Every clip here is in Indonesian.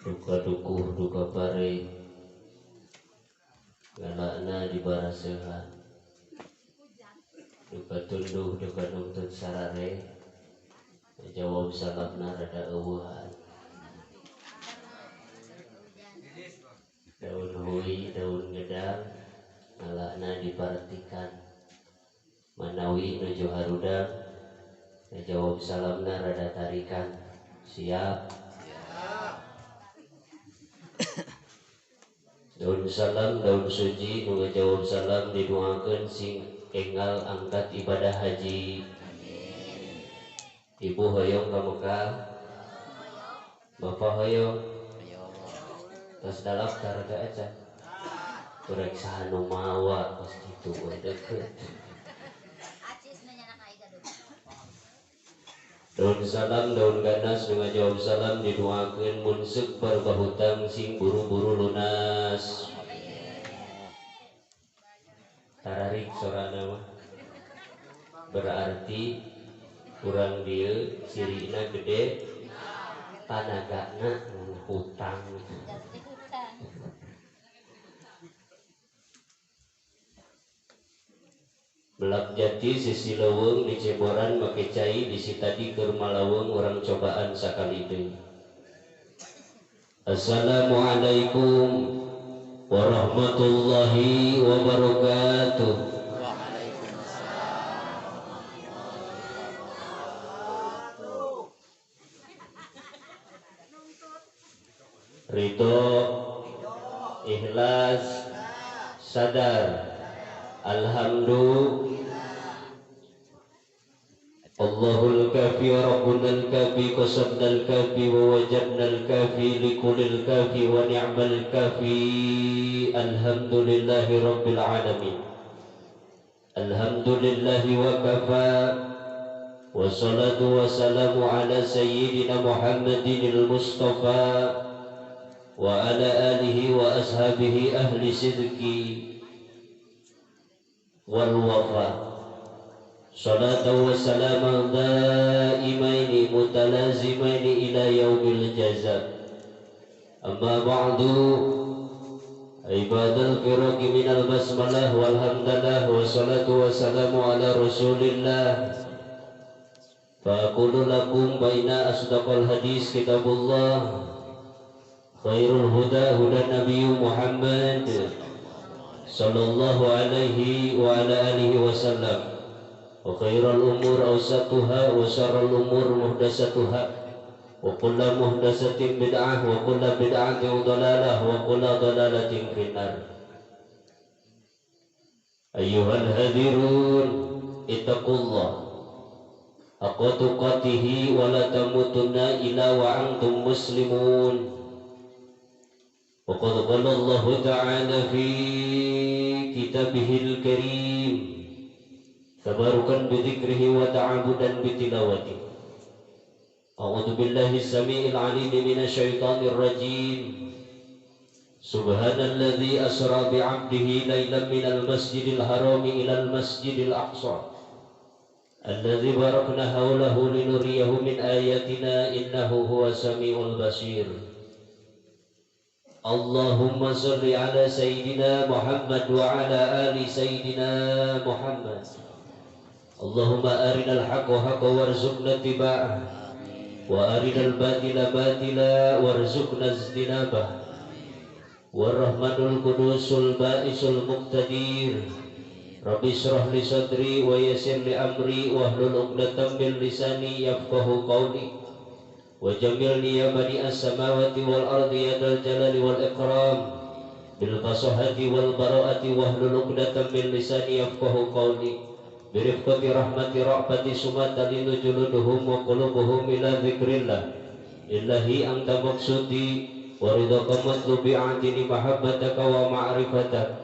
duka dukuh duka pare galakna di barasehan duka tunduh duka nuntut sarare jawab salamna rada eueuhan daun hui daun gedang galakna diperhatikan manawi nuju harudang jawab salamna rada tarikan siap. Daun salam daun suci nu ngajawab salam didoakeun sing enggal angkat ibadah haji. Ibu hoyong ka Mekah. Bapak hoyong. Tos daftar ka eta. Kurek sahanu mawa pas kitu we deukeut. Daun salam daun ganas nu ngajawab salam didoakeun mun seuk barbahutang sing buru-buru lunas. Tararik sorana mah berarti kurang dieu cirina gede tanagana hutang. Belak jati sisi leuweung di Ceboran make cai bisi tadi keur malaweng urang cobaan sakali deui. Assalamualaikum warahmatullahi wabarakatuh. Ridho, ikhlas, sadar. Alhamdulillah. Allahul kafi wa rabbunal kafi qasabnal kafi wa wajadnal kafi likulil kafi wa ni'mal kafi. Alhamdulillahi rabbil alamin. Alhamdulillahi wa kafa. Wassalatu wassalamu ala sayyidina Muhammadinil Mustafa wa ala alihi wa ashabihi ahli sidqi wal wafa. Salatu wa salamu daimaini mutalazimaini ila yaumil jaza. Amma ba'du, ibadal firaqi minal basmalah walhamdalah wa salatu wa salamu ala rasulillah. Fa aqulu lakum baina asdaqal hadis kitabullah, khairul huda huda Nabi Muhammad sallallahu alaihi wa ala alihi wasallam, wa khairal umur awsatuha wa syarrul umur muhdatsatuha wa kullu muhdatsatin bid'ah wa kullu bid'atin dhalalah wa kullu dhalalatin finnar. Ayyuhal hadirun ittaqullah haqqa tuqatih wa la tamutunna illa wa antum muslimun. وقد قال الله تعالى في كتابه الكريم تباركا بذكره وتعبدا بتلاوته. أعوذ بالله السميع العليم من الشيطان الرجيم. سبحان الذي أسرى بعبده ليلا من المسجد الحرام إلى المسجد الأقصى الذي باركنا حوله لنريه من آياتنا إنه هو السميع البصير. Allahumma salli ala Sayyidina Muhammad wa ala ali Sayyidina Muhammad. Allahumma arinal haqqa haqqa warzuqna tiba'ah wa arinal batila batila warzuqna ijtinabah. Warahmanul qudusul ba'isul muqtadir. Rabbi shrah li sadri wa yassir li amri wahlul 'uqdatam min lisani yafqahu qawli. Wajamilni ya bani as-samawati wal ardi ya dal jalali wal ikram bil fasahati wal bara'ati wahlul 'uqdatam min lisani yafqahu qawli birifqati rahmati ra'fati sumata linujuluduhum wa qulubuhum ila dzikrillah illahi anta maqsudi wa ridhaka matlubi atini mahabbataka wa ma'rifatak.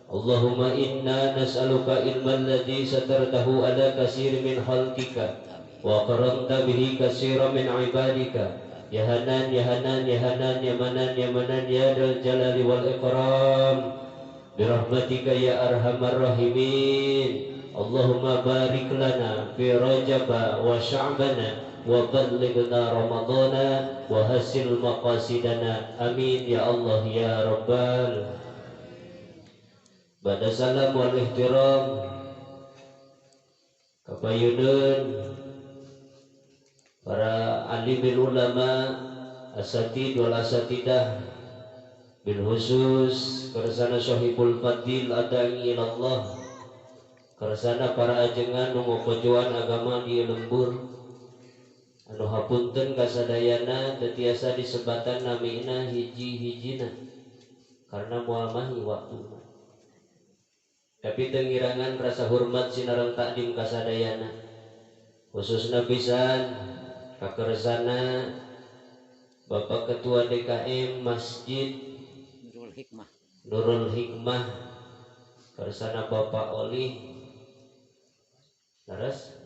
Allahumma inna nas'aluka ilman ladzi satartahu ala katsir min khalqika wa qaranta bihi katsiran min ibadika ya hanan ya hanan ya hanan ya manan ya manan ya dal jalali wal ikram bi rahmatika ya arhamar rahimin. Allahumma barik lana fi rajab wa sya'ban wa ballighna ramadana wa hasil maqasidana amin ya Allah ya rabbal. Ba'da salam wal ihtiram kapayuneun para alimul ulama asatid wal asatidah bil khusus kersana sahibul fadil adangi ilallah kersana para ajengan nu ngopojoan agama di lembur anu hapunten kasadayana teu disebatan namina hiji-hijina karena moal mahi waktuna tapi tengirangan rasa hormat sinareng takdim kasadayana khususna pisan kakersana Bapak Ketua DKM Masjid Nurul Hikmah kersana Bapak Oli Laras.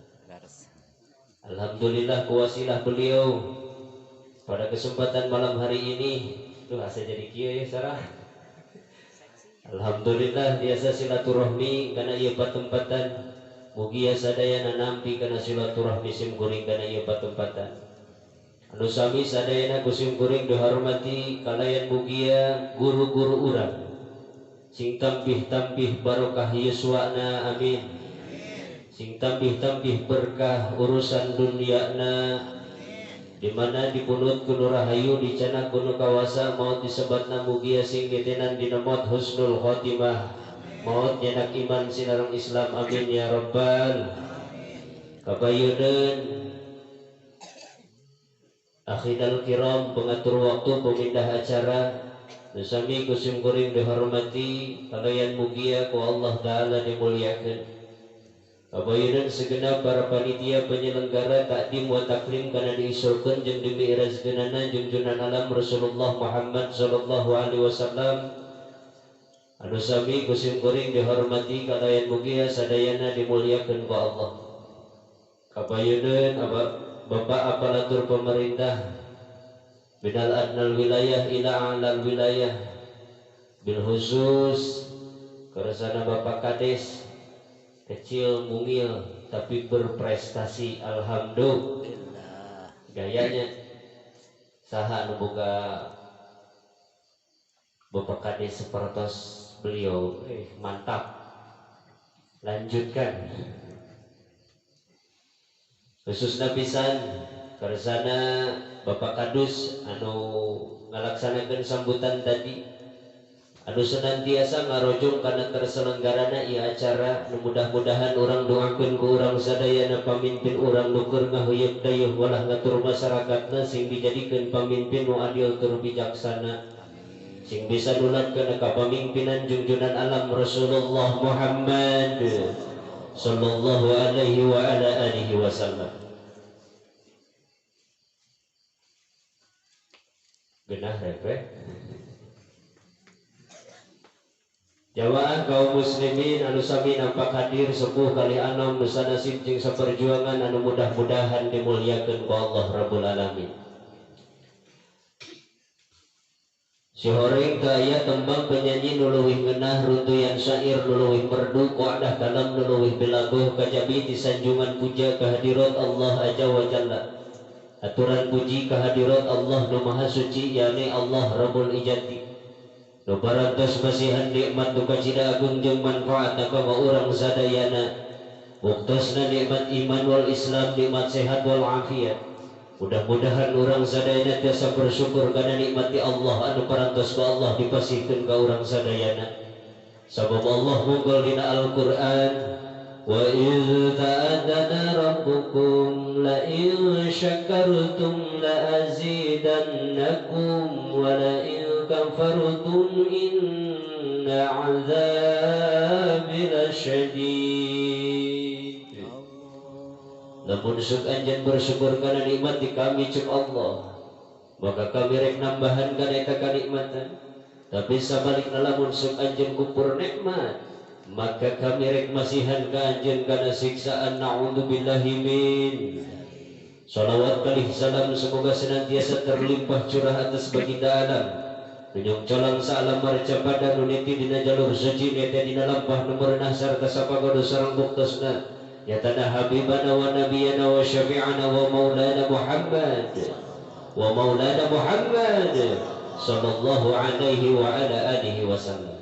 Alhamdulillah kuasilah beliau pada kesempatan malam hari ini tuh asa jadi kieu ya Sarah. Alhamdulillah biasa silaturahmi karena ieu patempatan mugi sadayana nampi kana silaturahmi sim kuring kana ieu patempatan anu sami sadayana kusim kuring dihormati kalayan mugia guru-guru urang sing tampih-tampih barokah yuswana amin sing tampih-tampih berkah urusan dunyana di mana dipunut kuno rahayu dicana kuno kawasa maut disebatna mugia sing ditenan dina maut husnul khotimah maut nyenak iman sinareng Islam amin ya rabbal. Kabayeuneun akhidal kiram pengatur waktu pemindah acara Nusami kusim kuring dihormati kalian mugia ku Allah Ta'ala dimuliakan kabayunan segenap para panitia penyelenggara takdim wa taklim karena diisurkan jeung dimi'rajkeunana junjunan alam Rasulullah Muhammad sallallahu alaihi wasallam anu sami kusim kuring dihormati kalian mugia sadayana dimuliakan ku Allah kabayunan Bapak aparatur pemerintah Minal adnal wilayah ila alal wilayah bil khusus keresana Bapak Kades kecil mungil tapi berprestasi alhamdulillah gayanya saha anu boga Bapak Kades sepertos beliau mantap lanjutkan khususna pisan kersana Bapak Kadus anu ngalaksanakeun sambutan tadi anu senantiasa ngarojong kana terselenggarana ieu acara nu mudah-mudahan urang doakeun ku urang sadayana pamimpin urang nu keur ngaheuyeuk dayeuh walah ngatur masyarakatna sing dijadikeun pamimpin nu adil tur bijaksana sing bisa nulatkeun ka pamimpinan junjunan alam Rasulullah Muhammad sallallahu alaihi wa ala alihi wasallam. Genah repre jamaah kaum muslimin anu sami nampak hadir sepuh kali anom dosa nasib jeung saperjuangan anu mudah-mudahan dimuliakeun ku Allah Rabbul Alamin. Si horeng teu aya tembang penyanyi nu leuwih ngeunah runtuyan syair nu leuwih merdu qadah kalam nu leuwih belagoh kajabi ti sanjungan puja kehadirat Allah Azza wa Jalla. Aturan puji kehadirat Allah nu maha suci yakni Allah Rabbul Izzati nu parantos masihan nikmat nu kacida agung jeung manfaat ka urang sadayana buktosna nikmat iman wal Islam nikmat sehat wal afiat mudah-mudahan urang sadayana tiasa bersyukur kana nikmati Allah anu parantos ku Allah dipasihkeun ka urang sadayana sabab Allah munggul dina Al-Qur'an wa idh ta'adana rabbukum la in syakartum la azidannakum wa la in kafartum inna 'adzabi lasyadid. Lamun sok anjeun bersyukur kana nikmat di kami cek Allah maka kami rek nambahan kana eta kanikmatan tapi sabalikna lamun sok anjeun kufur nikmat maka kami rek masihan ka anjeun kana siksaan naudzubillahi min. Shalawat kalih salam semoga senantiasa terlimpah curah atas baginda alam Nunjung colang salam marca pada nuniti dina jalur suci nete dina lampah numerenah sarta sapagodo sarang buktosna ya tanah habibana wa nabiyana wa syafi'ana wa maulana Muhammad sallallahu alaihi wa ala alihi wasallam.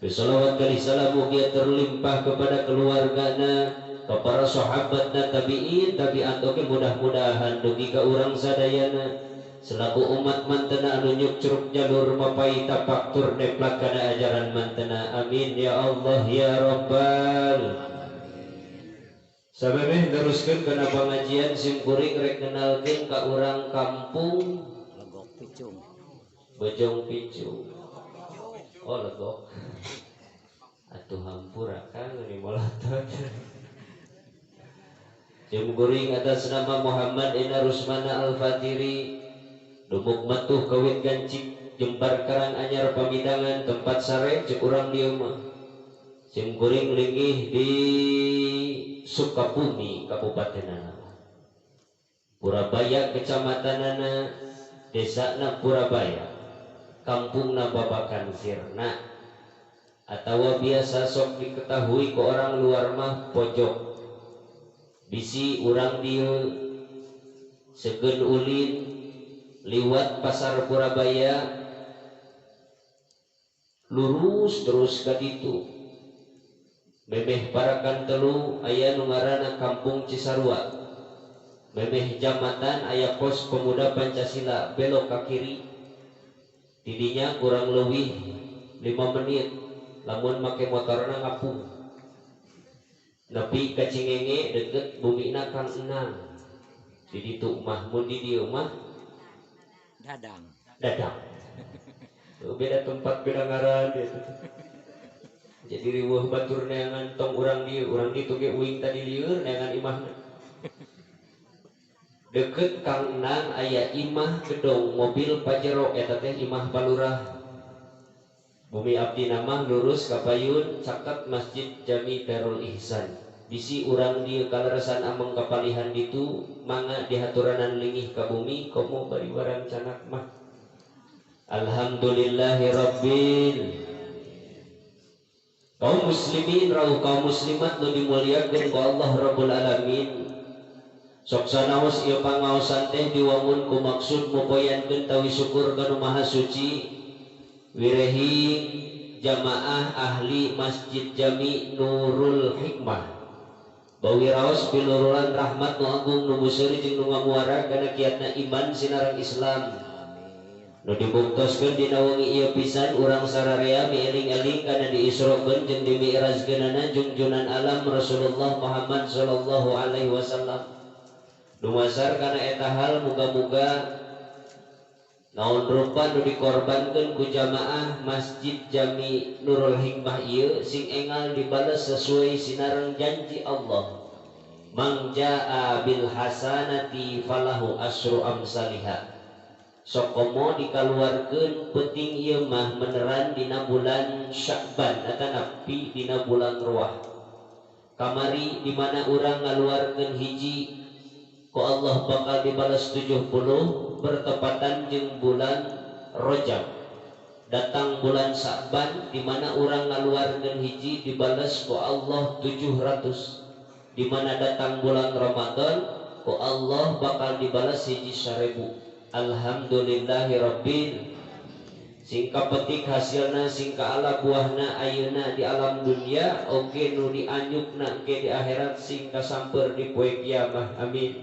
Bisalawat kali salam mugia terlimpah kepada keluargana, kepada sahabatna tabi'in, tabi'at oke mudah-mudahan dugi ka urang sadayana selaku umat mantena anu nyucruk jalur mapai tapak tur neplak kana ajaran mantena. Amin ya Allah ya Rabbal. Sababeh teruskeun kana pengajian simkuring rek kenalkeun ka urang kampung Legok Picung. Bojong Picung. Oh Legok. Atuh hampura kan ini molotot. Simkuring atas nama Muhammad Ina Rusmana Al-Fatiri. Dumuk matuh kawit gancik jembar karang anyar pamidangan tempat sare cek urang dieu mah. Simkuring linggih di Sukabumi Kabupaten Purabaya kecamatanana desana Purabaya kampungna Babakan Sirna atawa biasa sok diketahui ke orang luar mah pojok bisi urang dieu seukeun ulin liwat pasar Purabaya lurus terus ka ditu memeh parakan telu aya nu ngaranna Kampung Cisarua, memeh jamatan aya pos pemuda Pancasila belok ka kiri tidinya kurang leuwih 5 menit lamun make motorna ngapung nepi ka Cingenge deket bumina Kang Enang di ditu mah mun di dieu mah dadang beda tempat beda ngaran gitu. Jadi riweuh batur neangan tong urang ditu ge uing tadi lieur neangan imahna. Deket Kang Enang aya imah gedong mobil Pajero eta teh imah Palurah. Bumi abdi nama lurus ka payun caket Masjid Jami Darul Ihsan. Bisi urang dieu kaleresan ameng kapalihan ditu mangga dihaturanan linggih ka bumi komo bari barang canak mah. Alhamdulillahirabbil kaum muslimin rauh kaum muslimat nu dimuliakeun ku Allah Rabbul Alamin. Sok sanaos ieu pangaosan teh diwangun ku maksud mupoyankeun tawi syukur ka Nu Maha Suci wirehing jamaah ahli Masjid Jami Nurul Hikmah. Bawi raos pilururan rahmat nu agung nu museureun jeung nu ngamuara kana kiatna iman sinareng Islam. Nu dibungkuskeun dina wengi ieu pisan urang sararea mieling-eling kana diisrokeun jeung dimi'rajkeunana junjunan alam Rasulullah Muhammad sallallahu alaihi wasallam. Dumasar kana eta hal muga-muga naon rupa nu dikorbankeun ku jamaah Masjid Jami Nurul Hikmah ieu sing engal dibales sesuai sinareng janji Allah. Man jaa bil hasanati falahu asyru amsalihha. Sokomo dikaluarkeun penting ieu mah meneran dina bulan Sya'ban eta napi dina bulan Ruah. Kamari di mana urang ngaluarkeun hiji ku Allah bakal dibalas 70 bertepatan jeung bulan Rajab. Datang bulan Sya'ban di mana urang ngaluarkeun hiji dibalas ku Allah 700. Di mana datang bulan Ramadan ku Allah bakal dibalas hiji 1000. Alhamdulillahirabbil singka petik hasilna singka ala buahna ayeuna di alam dunia oge nu dianyupna ke di akhirat singka samper di poe kiamah. Amin.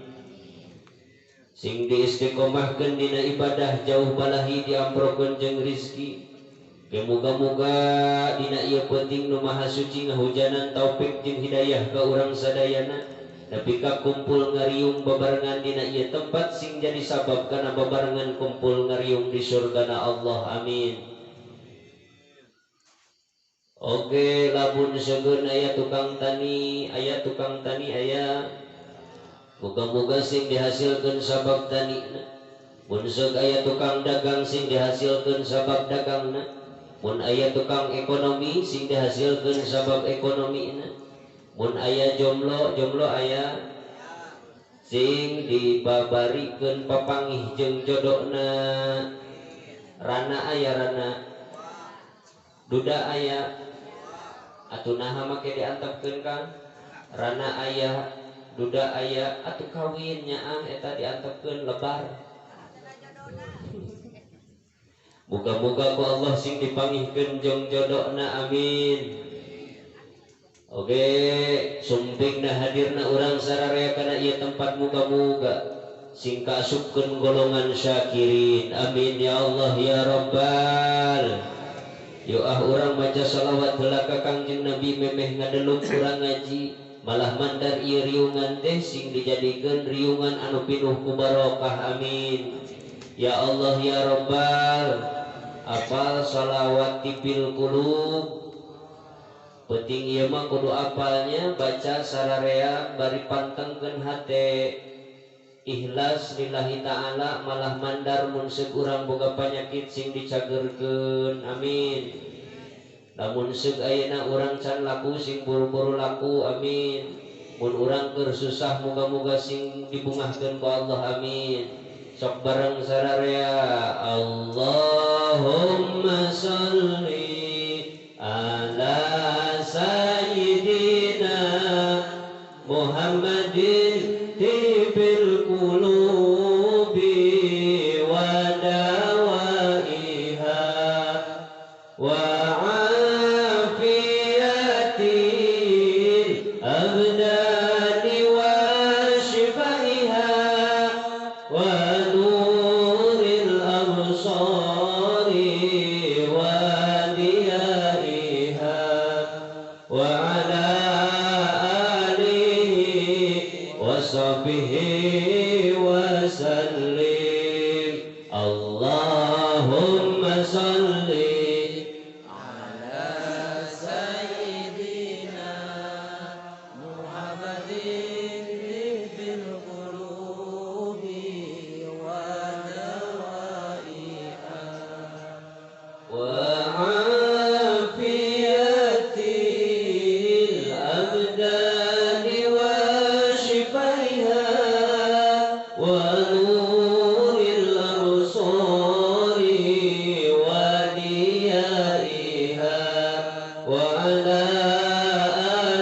Sing diistiqomahkeun dina ibadah jauh balahi diamprokeun jeung rizki. Muga-muga dina ieu penting Nu Maha Suci ngahujanan taufik jeung hidayah ka urang sadayana. Tapi ka kumpul ngariung babarengan dina ieu tempat sing jadi sabab kana babarengan kumpul ngariung di surgana Allah. Amin. Oke, lamun seugeun aya tukang tani aya muga-muga sing dihasilkeun sabab tanina. Mun seug aya tukang dagang sing dihasilkeun sabab dagangna. Mun aya tukang ekonomi sing dihasilkeun sabab ekonomina. Mun aya jomblo aya sing dibabarikeun papangih jeung jodohna. Rana aya rana duda aya atuh naha make diantepkeun Kang rana ayah duda ayah atuh kawin nyaang eta diantepkeun lebar. Muga-muga ku Allah sing dipangihkeun jeung jodona amin. Oke, sumpingna hadirna urang sararea kana ieu tempat muga-muga sing kaasupkeun golongan syakirin. Amin ya Allah ya Rabbal. Yo urang maca salawat heula ka Kangjeng Nabi memeh ngadeluk urang ngaji, malah mandar ieu riungan teh sing dijadikeun riungan anu pinuh ku barokah. Amin. Ya Allah ya Rabbal. Apal salawat tipil qulub. Penting ieu mah kudu apalnya baca sararea bari pantengkeun hate ikhlas lillahi ta'ala, malah mandar mun seug urang boga panyakit sing dicagerkeun. Amin. Lamun seug ayeuna urang can laku sing buru-buru laku. Amin. Mun urang keur susah muga-muga sing dibungahkeun ku Allah. Amin. Sok bareng sararea Allahumma sholli ala sayyidina Muhammadin tibil qulubi wa dawaiha wa afiyatil abdani wa shifaiha wa nuril absari wa diyaiha wa ala alihi wa sahbihi wa sallim. Allahumma salli ala sayyidina Muhammadin bil qulubi wa dawaiha wa afiyatil abdani wa shifaiha wa nuril absari wa diyaiha wa ala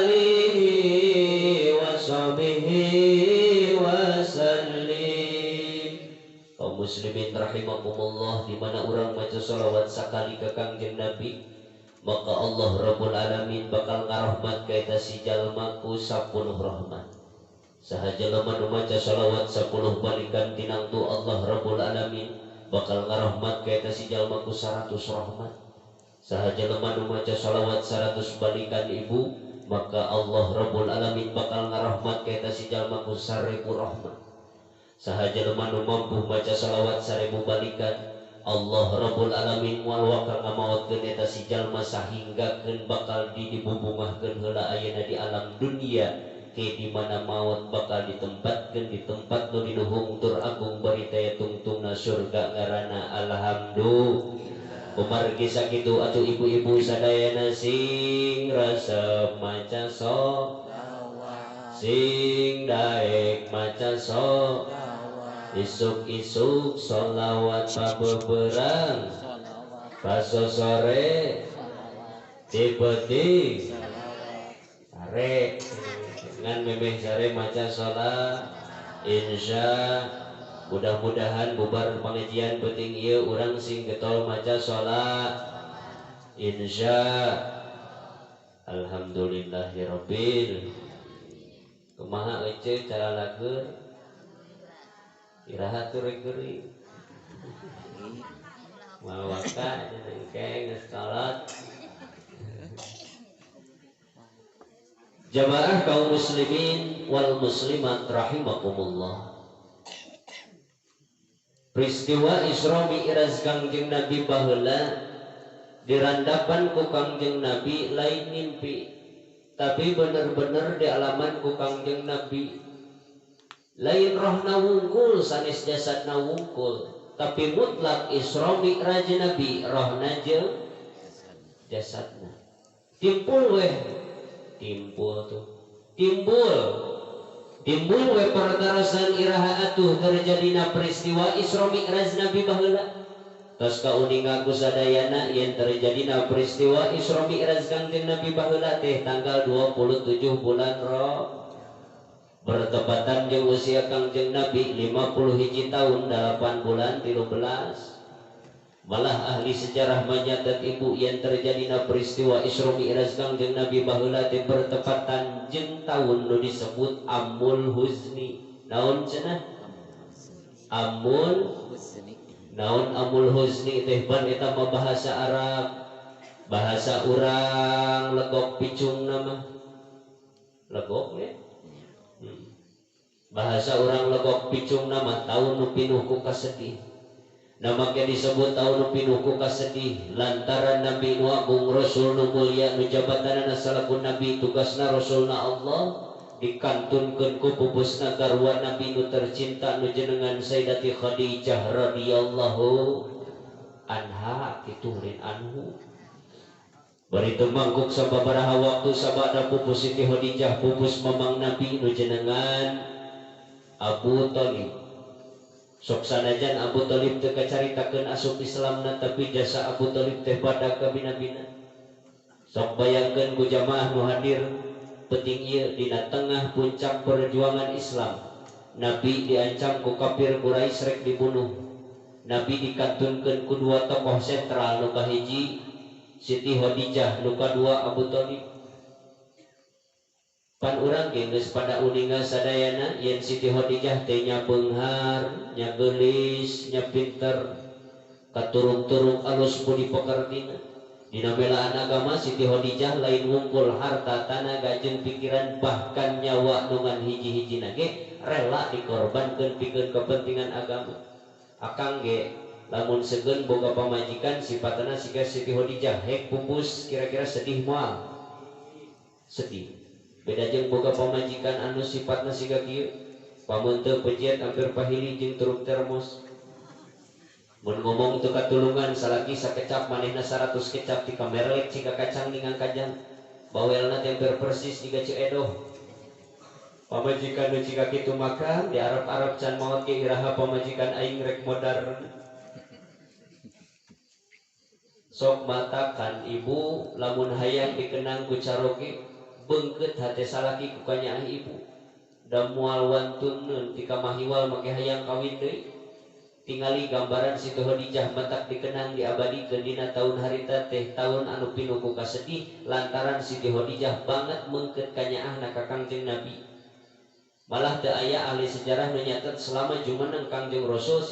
alihi wa sahbihi wa sallim. Kaum muslimin rahimakumullah, di mana urang maca shalawat sakali ka Kangjeng Nabi, maka Allah Rabbul Alamin bakal ngarahmat ka eta si jalma ku 10 rahmat. Sahaja lemah maca shalawat 10 balikan tinangtu Allah Rabbul Alamin bakal ngarahmat ka eta si jalma ku 100 rahmat. Sahaja lemah maca shalawat 100 balikan ibu, maka Allah Rabbul Alamin bakal ngarahmat ka eta si jalma ku 1000 rahmat. Sahaja lemah mampu maca shalawat 1000 balikan, Allah Rabbul Alamin moal wakal ngamaotkeun eta si jalma sahinggakeun bakal dibubungahkeun heula ayeuna di alam dunia, ke di mana maut bakal ditempatkeun di tempat nu dinuhung tur agung bari taya tungtungna surga ngaranna alhamdulillah. Umargi sakitu atuh ibu-ibu sadayana sing resep maca sholawat, sing daek maca sholawat, isuk-isuk sholawat pabeberang, paso sore cipeti sare dengan memeh sare maca sholat. Insya mudah-mudahan bubar pengajian penting ieu urang sing getol maca sholat. Insya alhamdulillahirabbil. Kumaha ece cara lagur iraha turek geuring mawaka jeung salat. Jamaah kaum muslimin wal muslimat rahimakumullah, peristiwa Isra Mi'raj Kangjeng Nabi baheula dirandapan ku Kangjeng Nabi lain mimpi, tapi bener-bener dialaman ku Kangjeng Nabi. Lain rohna wungkul sanes jasadna wungkul, tapi mutlak Isra Mi'raj Nabi rohna jeung jasadna. Timpul weh, timpul weh perkarasan iraha atuh terjadina peristiwa Isra Mi'raj Nabi baheula. tos kauningan ku sadayana yen terjadina peristiwa Isra Mi'raj Kangjeng Nabi baheula teh tanggal 27 bulan bertepatan jeung usia Kangjeng Nabi 51 tahun 8 bulan 13. Malah ahli sejarah menyatat ibu yen terjadina peristiwa Isra Mi'raj Kangjeng Nabi baheula teh bertepatan jeung tahun nu disebut Amul Huzni. Naon cenah? Amul naon Amul Huzni teh pan eta mah bahasa Arab, bahasa urang legok picung nama legok ya. Bahasa urang legok picung nama tahun nu pinuh ku kasedih. Nama ke disebut tahun nu pinuh ku kasedih lantaran Nabi nu agung Rasul nu mulia nu jabatanna salaku Nabi tugasna Rasulna Allah dikantunkeun ku pupusna garwa Nabi nu tercinta nu jenengan Sayyidati Khadijah radhiyallahu anha kitu rin anhu. Bari teu mangkuk sababaraha waktu sabada pupus Siti Khadijah pupus mamang Nabi nu jenengan Abu Thalib. Sok sanajan Abu Thalib teu kacaritakeun asup Islamna tapi jasa Abu Thalib teh badag ka bina-bina. Sok bayangkeun ku jamaah nu hadir penting ieu dina tengah puncak perjuangan Islam. Nabi diancam ku kafir Quraisy rek dibunuh. Nabi dikantunkeun ku dua tokoh sentral nu kahiji Siti Khadijah nu kadua Abu Thalib. Pan urang ge geus pada uningan sadayana yen Siti Khadijah teh nya beunghar, nya geulis, nya pinter, katurung-turung alus budi pekertina. Dina belaan agama Siti Khadijah lain ngumpul harta tanaga jeung pikiran bahkan nyawa nu ngan hiji-hijina ge rela dikorbankeun pikeun kepentingan agama. Akang ge lamun segeun boga pamajikan sifatna siga Siti Khadijah hek pupus kira-kira sedih moal. Sedih. Beda jeung boga pamajikan anu sifatna siga kieu pamun teu pejiat hampir pahili jeung truk termos. Mun ngomong teu katulungan salaki sakecap manehna 100 kecap ti kamerlek cika kacang ningang kajang bawelna temper persis jiga Ceedoh. Pamajikan nu cika kitu maka di Arab-Arab can maot ge iraha pamajikan aing rek modar. Sok matakan ibu lamun hayang dikenang ku caroge beungkeut hate salaki ku kanyaah ibu da moal wantunneun ti kamahiwal make hayang kawin deui tingali gambaran Siti Khadijah matak dikenang diabadikeun dina taun harita teh taun anu pinuh ku kasedih lantaran Siti Khadijah banget meungkeut kanyaahna ka Kangjeng Nabi. Malah teu aya ahli sejarah nu nyatet selama jumeneng Kangjeng Rasul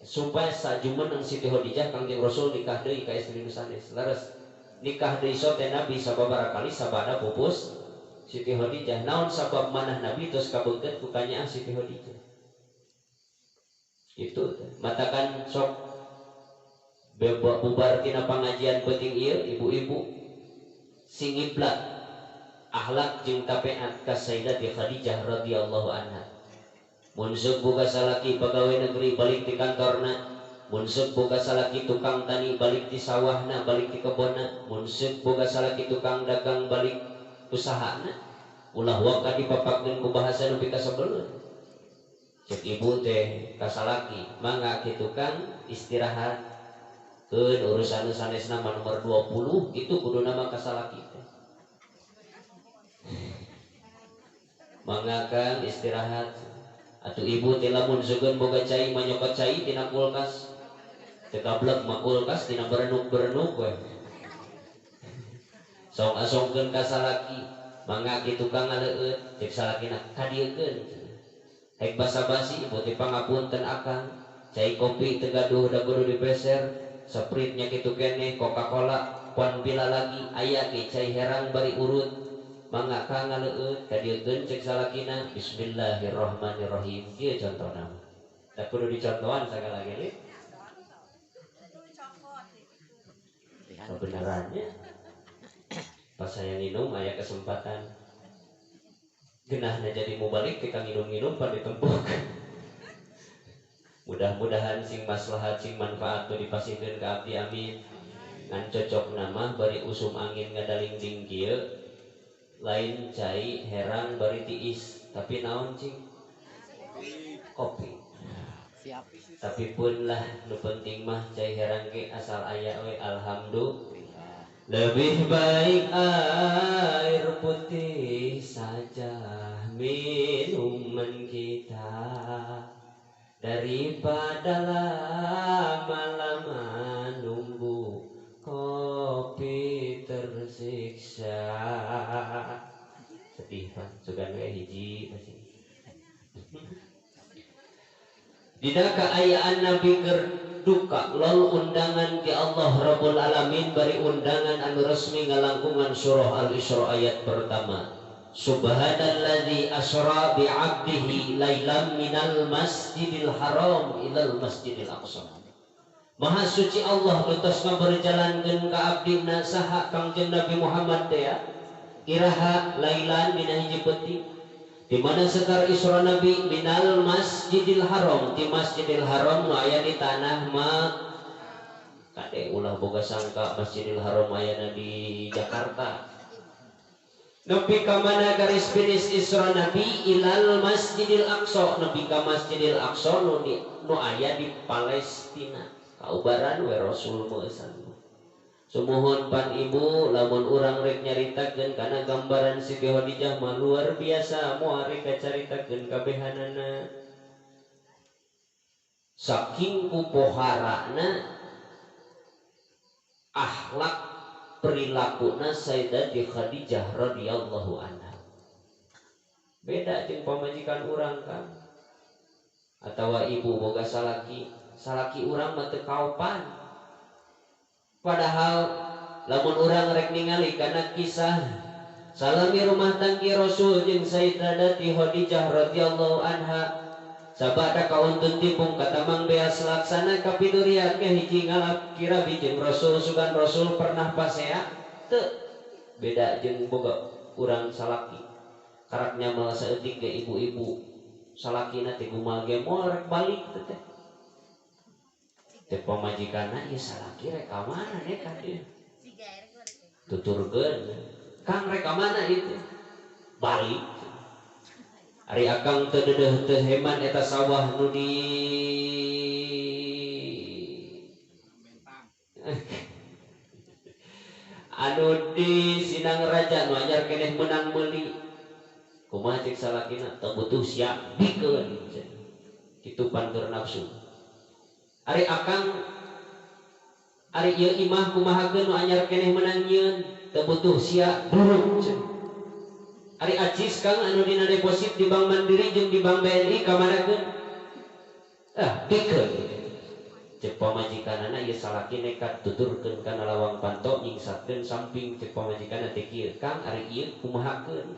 supaya sajumeneng Siti Khadijah Kangjeng Rasul nikah deui ka istri nu sanes leres. Nikah deui sote Nabi sababaraha kali sabada pupus Siti Khadijah. Naon sabab manah Nabi tos kabeungkeut ku kanyaah Siti Khadijah. Itu matakan sok bubar tina pangajian penting ieu ibu-ibu singiblat akhlak jeung tapeat ka Sayyidati Khadijah radhiyallahu anha. Mun sok boga salaki pagawe negeri balik di kantorna, mun seuk boga salaki tukang tani balik di sawahna balik di kebonna, mun seuk boga salaki tukang dagang balik usahana ulah waka dipapakkeun ku bahasa nu pikasabeuleuh. Cek ibu teh ka salaki mangga kitu Kang istirahat keun urusan sanesna nomor 20 itu kudu nama ka salaki teh. Mangga Kang istirahat atuh ibu teh lamun sugeun boga cai manyokot cai tina kulkas tekablek mah kulkas tina berenuk-berenuk we. Sok asongkeun ka salaki, mangga kitu Kang ngaleueut, cek salakina kadiekeun. Hek basa-basi ibu teh pangapunten akang, cai kopi teu gaduh da kudu dipeser, spritnya kitu keneh, Coca-Cola pon pila lagi, aya ge cai herang bari urut. Mangga Kang ngaleueut, kadiekeun cek salakina, bismillahirrahmanirrahim. Ieu contona. Da kudu dicontohan sagala ge. Kebenarannya pas saya minum aya kesempatan genahna jadi mau balik kita minum-minum pada ditempuk. Mudah-mudahan sing maslahat sing manfaat tu dipasihkeun ka abdi amin ngan cocok nama bari usum angin ngadaling kieu lain cai herang bari tiis tapi naon cing kopi Tapi pun lah nu penting mah cai herang ge asal aya we alhamdulillah. Lebih baik air putih saja minuman kita daripada lama-lama nunggu kopi tersiksa. Sedih kan sugan we hiji pasti. Dina kaayaan Nabi keur duka lol undangan ke Allah Rabbul Alamin bari undangan anu resmi ngalangkungan surah Al-Isra ayat pertama. Subhanalladzi asra bi 'abdihi lailam minal masjidil haram ilal masjidil aqsa. Maha suci Allah utus ngaberjalankeun ka abdina saha Kangjeng Nabi Muhammad teh ya. Iraha lailan dina hiji peuting di mana sekar Isra Nabi minal masjidil haram di masjidil haram nu aya di tanah kade ulah boga sangka masjidil haram aya di Jakarta. Nepi ka mana garis finish Isra Nabi ilal masjidil aqsa nepi ka masjidil aqsa nu aya di Palestina. Kaubaran we Rasul meusan. Sumuhun pan ibu lamun urang rek nyaritakeun kana gambaran Siti Khadijah mah luar biasa moal rek kacaritakeun kabehanana. Saking kupoharana akhlak perilakuna Sayyidatina Khadijah radhiyallahu anha. Beda jeung pamajikan urang kan. Atawa ibu boga salaki urang mah teu kaopan. Padahal lamun urang rek ningali kana kisah salami rumah tangga Rasul jeung Sayyidatina Khadijah radhiyallahu anha sabada kauntun tipung katamang beas laksana kapidurian ge hiji ngalap kira bijeng Rasul sugan Rasul pernah pasea teu beda jeung boga urang salaki karak nyamal saeutik ge ibu-ibu salakina teh gumal ge moal rek balik teh teh pamajikanna ieu salaki rek ka mana nih ka dieu tuturkeun Kang rek ka mana itu balik ari akang teu deudeuh teu heman eta sawah nu di anu di Sinang Raja nu anyar keneh menang meuli kumaha cek salakina teu butuh sia bikeun kitu pantur nafsu. Ari akang ari ieu imah kumahakeun nu anyar keneh menang nyieun teu butuh sia durung. Ari acis Kang anu dina deposit di Bank Mandiri jeung di Bank BNI kamanakeun? Pikeun. Cek pamajikanana ieu salaki nekat tuturkeun kana lawang panto nyingsatkeun samping cek pamajikanna teh kieu Kang ari ieu kumahakeun?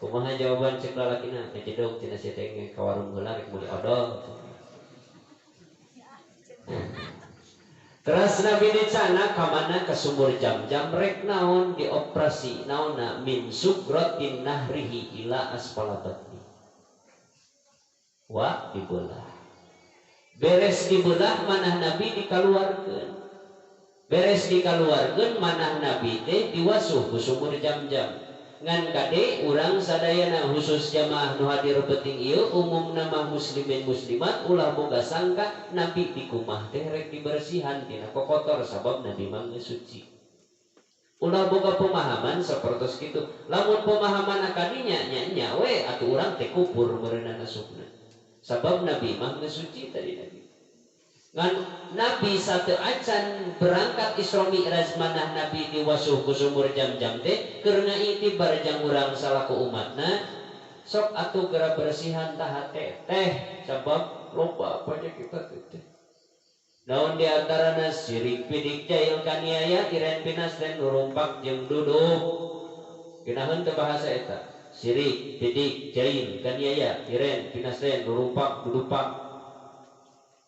Kumaha jawaban cek lalakina? Teh jedog cenah sia teh ka warung heula rek meuli odol. Teras Nabi dicana kamana ke sumur jam-jam rek naon dioperasi naonna min sugratin nahrihi ila asfala batni. Wa dibelah. Beres dibelah manah Nabi dikaluarkeun. Beres dikaluarkeun manah Nabi teh diwasuh ku sumur jam-jam. Ngan kade urang sadayana khusus jamaah nu hadir penting ieu umumna mah muslimin muslimat ulah boga sangka Nabi di kumah teh rek dibersihan tina kokotor sabab Nabi mah geus suci. Ulah boga pemahaman sapertos kitu. Lamun pemahaman akadinya nya we atuh urang teh kubur meureunna nasubna. Sabab Nabi mah geus suci tadi Nabi. Ngan Nabi satu acan berangkat Isra Mi'raj manah Nabi diwasuh ku sumur jam-jam teh keur ngaitibar jang urang salaku umatna sok atuh geura bersihan tah teh sabab loba panyakit teh. Naon di antarana sirik pidik jahil kaniaya iren pinas dan nurumpak jeung duduk. Kunaon teh bahasa eta? Sirik pidik jahil kaniaya iren pinas dan nurumpak dudupak.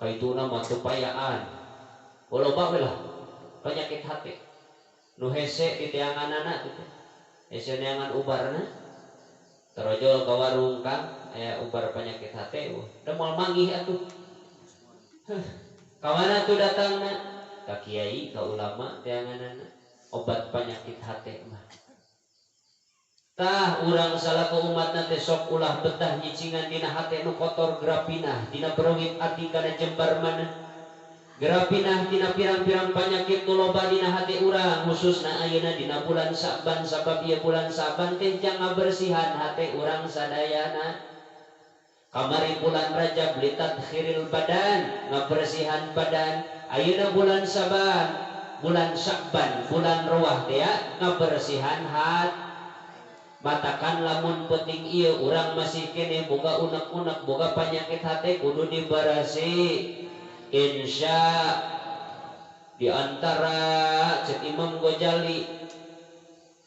Kaituna mah tepayaan loba we lah penyakit hati nu hese di teanganana teh hese neangan ubarna terojol ka warung Kang aya ubar penyakit hati da moal manggih atuh ka mana tuh datangna ka kiai ka ulama teanganana obat penyakit hati mah tah urang salaku umat nanti sok ulah betah nyicingan dina hate nu kotor gerapinah dina perawit ati kana jembar mana gerapinah dina pirang-pirang penyakit nu loba dina hati urang khususna ayeuna dina bulan Saban sabab ieu bulan Saban teh jang ngabersihan hati urang sadayana kamari bulan Rajab litadkhiril badan ngabersihan badan ayeuna bulan Saban bulan Saban bulan Ruah teh ngabersihan hati matakan lamun penting iya orang masih kene boga unek-unek boga penyakit hati kudu dibarasi insya diantara cek Imam Ghazali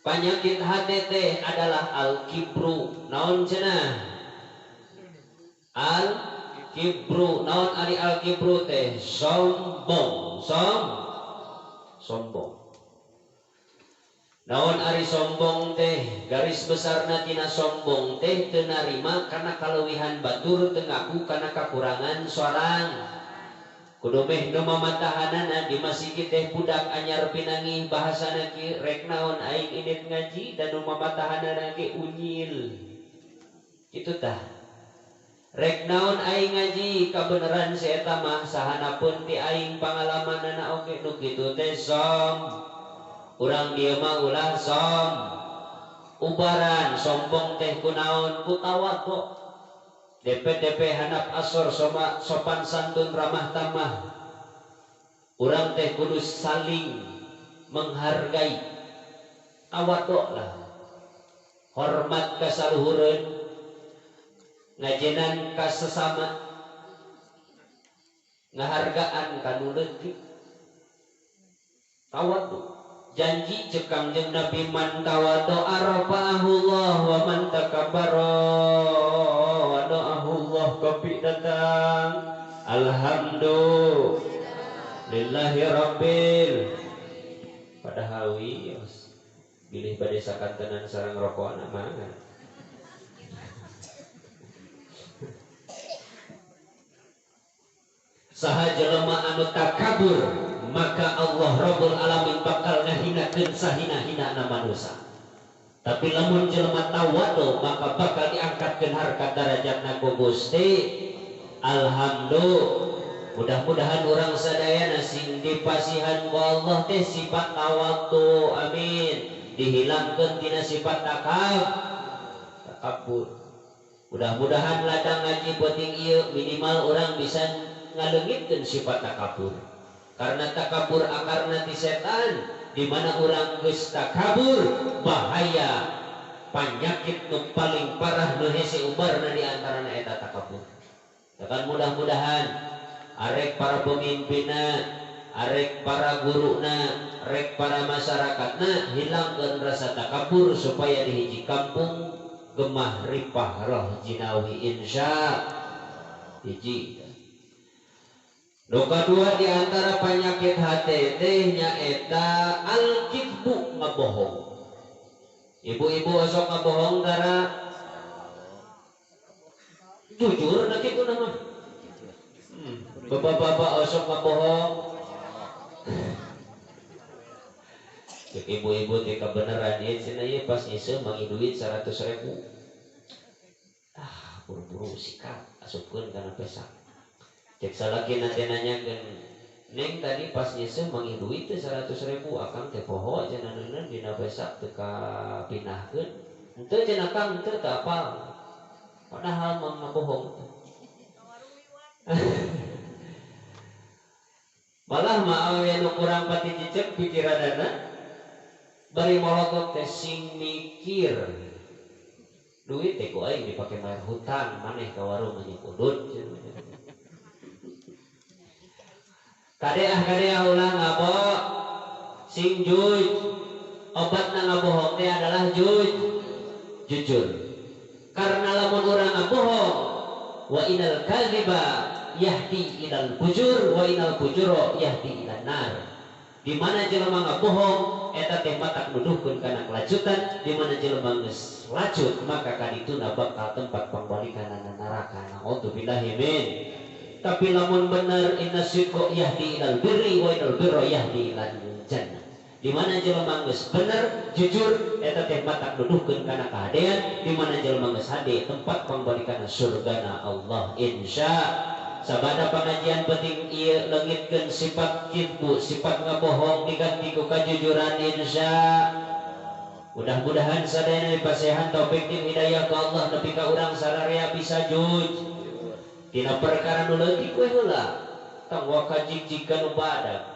penyakit hati teh adalah al-kibru naon cenah al-kibru naon ari al-kibru teh sombong sombong naon ari sombong teh garis besarna tina sombong teh teu narima kana kaleuwihan batur teu ngaku kana kakurangan sorang kudu meh nu mamatahanana di masjid teh budak anyar pinangih bahasana ki rek naon aing indit ngaji dan nu mamatahanana ge unyil kitu tah rek naon aing ngaji kabeneran si eta mah sahanapun ti aing pangalamanana oge nu kitu teh urang dia mah ulah ubaran sombong teh kunaon kutawaddo DP handap asor sopan santun ramah tamah urang teh kudu saling menghargai tawaddo lah hormat ka saluhureun ngajenan ka sesama ngahargaan ka nu leutik tawaddo janji cekang jeung Nabi man tawaddo arafahullah wa man takabbara wa da'ahullah kopi datang alhamdulillahi rabbil padahal wios bilih bade sakantenan sareng rokokan mangan saha jelema anu takabur maka Allah Rabbul Alamin bakal ngahinakeun sahina-hinana manusia tapi lamun jelema tawaddo maka bakal diangkatkeun harkat darajatna ku Gusti alhamdulillah mudah-mudahan urang sadayana sing dipasihan ku Allah teh sifat tawaddo amin dihilangkeun tina sifat takabur mudah-mudahan ladang ngaji penting ieu minimal urang bisa ngaleungitkeun sifat takabur karena takabur akarna ti setan di mana orang geus takabur bahaya penyakit nu paling parah nu hese ubarna di antarana eta takabur. Tekan mudah-mudahan arek para pemimpinna, arek para guruna, arek para masyarakatna hilangkeun rasa takabur supaya di hiji kampung gemah ripah roh jinawi insya hiji. Nu kadua di antara penyakit hati teh nyaeta al-kidbu ngabohong. Ibu-ibu osok ngabohong dara jujur na kitu nama. Bapak-bapak osok ngabohong. Cek ibu-ibu teh kabeneran ieu cenah ieu pas nyiseu mangi duit 100.000. Buru-buru sikat asupkeun kana pesak. Cek salaki nanti nanyakeun neng tadi pas nyesel mangi duit teh 100.000 akang teh poho cenah neuneuh dina besak teu kapinahkeun henteu cenah kang teu apal padahal mah ngabohong malah mah awe nu kurang pati cicek pikiranana bari molotot teh sing mikir duit teh ku aing dipake bayar hutang maneh ka warung anjing udut kadeah ulah ngabo sing juj obatna ngabohong teh adalah jujur karena lamun urang ngabohong wa inal kadhiba yahdi ilal bujur wa inal bujuro yahdi ilan nar di mana jelema ngabohong eta teh matak nuduhkeun kana kelacutan di mana jelema geus lacut maka kadituna bakal tempat pambalikanana neraka naudzubillahi min. Tapi lamun bener inna sidqa yahdi ilal birri wa ilal birra yahdi ilal jannah Di mana jelema geus bener jujur eta teh matak duduhkeun kana kahadean, di mana jelema geus hade tempat pangbalikana surgana Allah insya. Sabada pengajian penting ieu leungitkeun sifat kidbu, sifat ngabohong diganti ku kajujuran insya. Mudah-mudahan sadayana dipasehan taufik dan hidayah ka Allah nepi ka urang sararea bisa juj. Tina perkara nu leutik we heula tong wakajig-jigkan nu badag.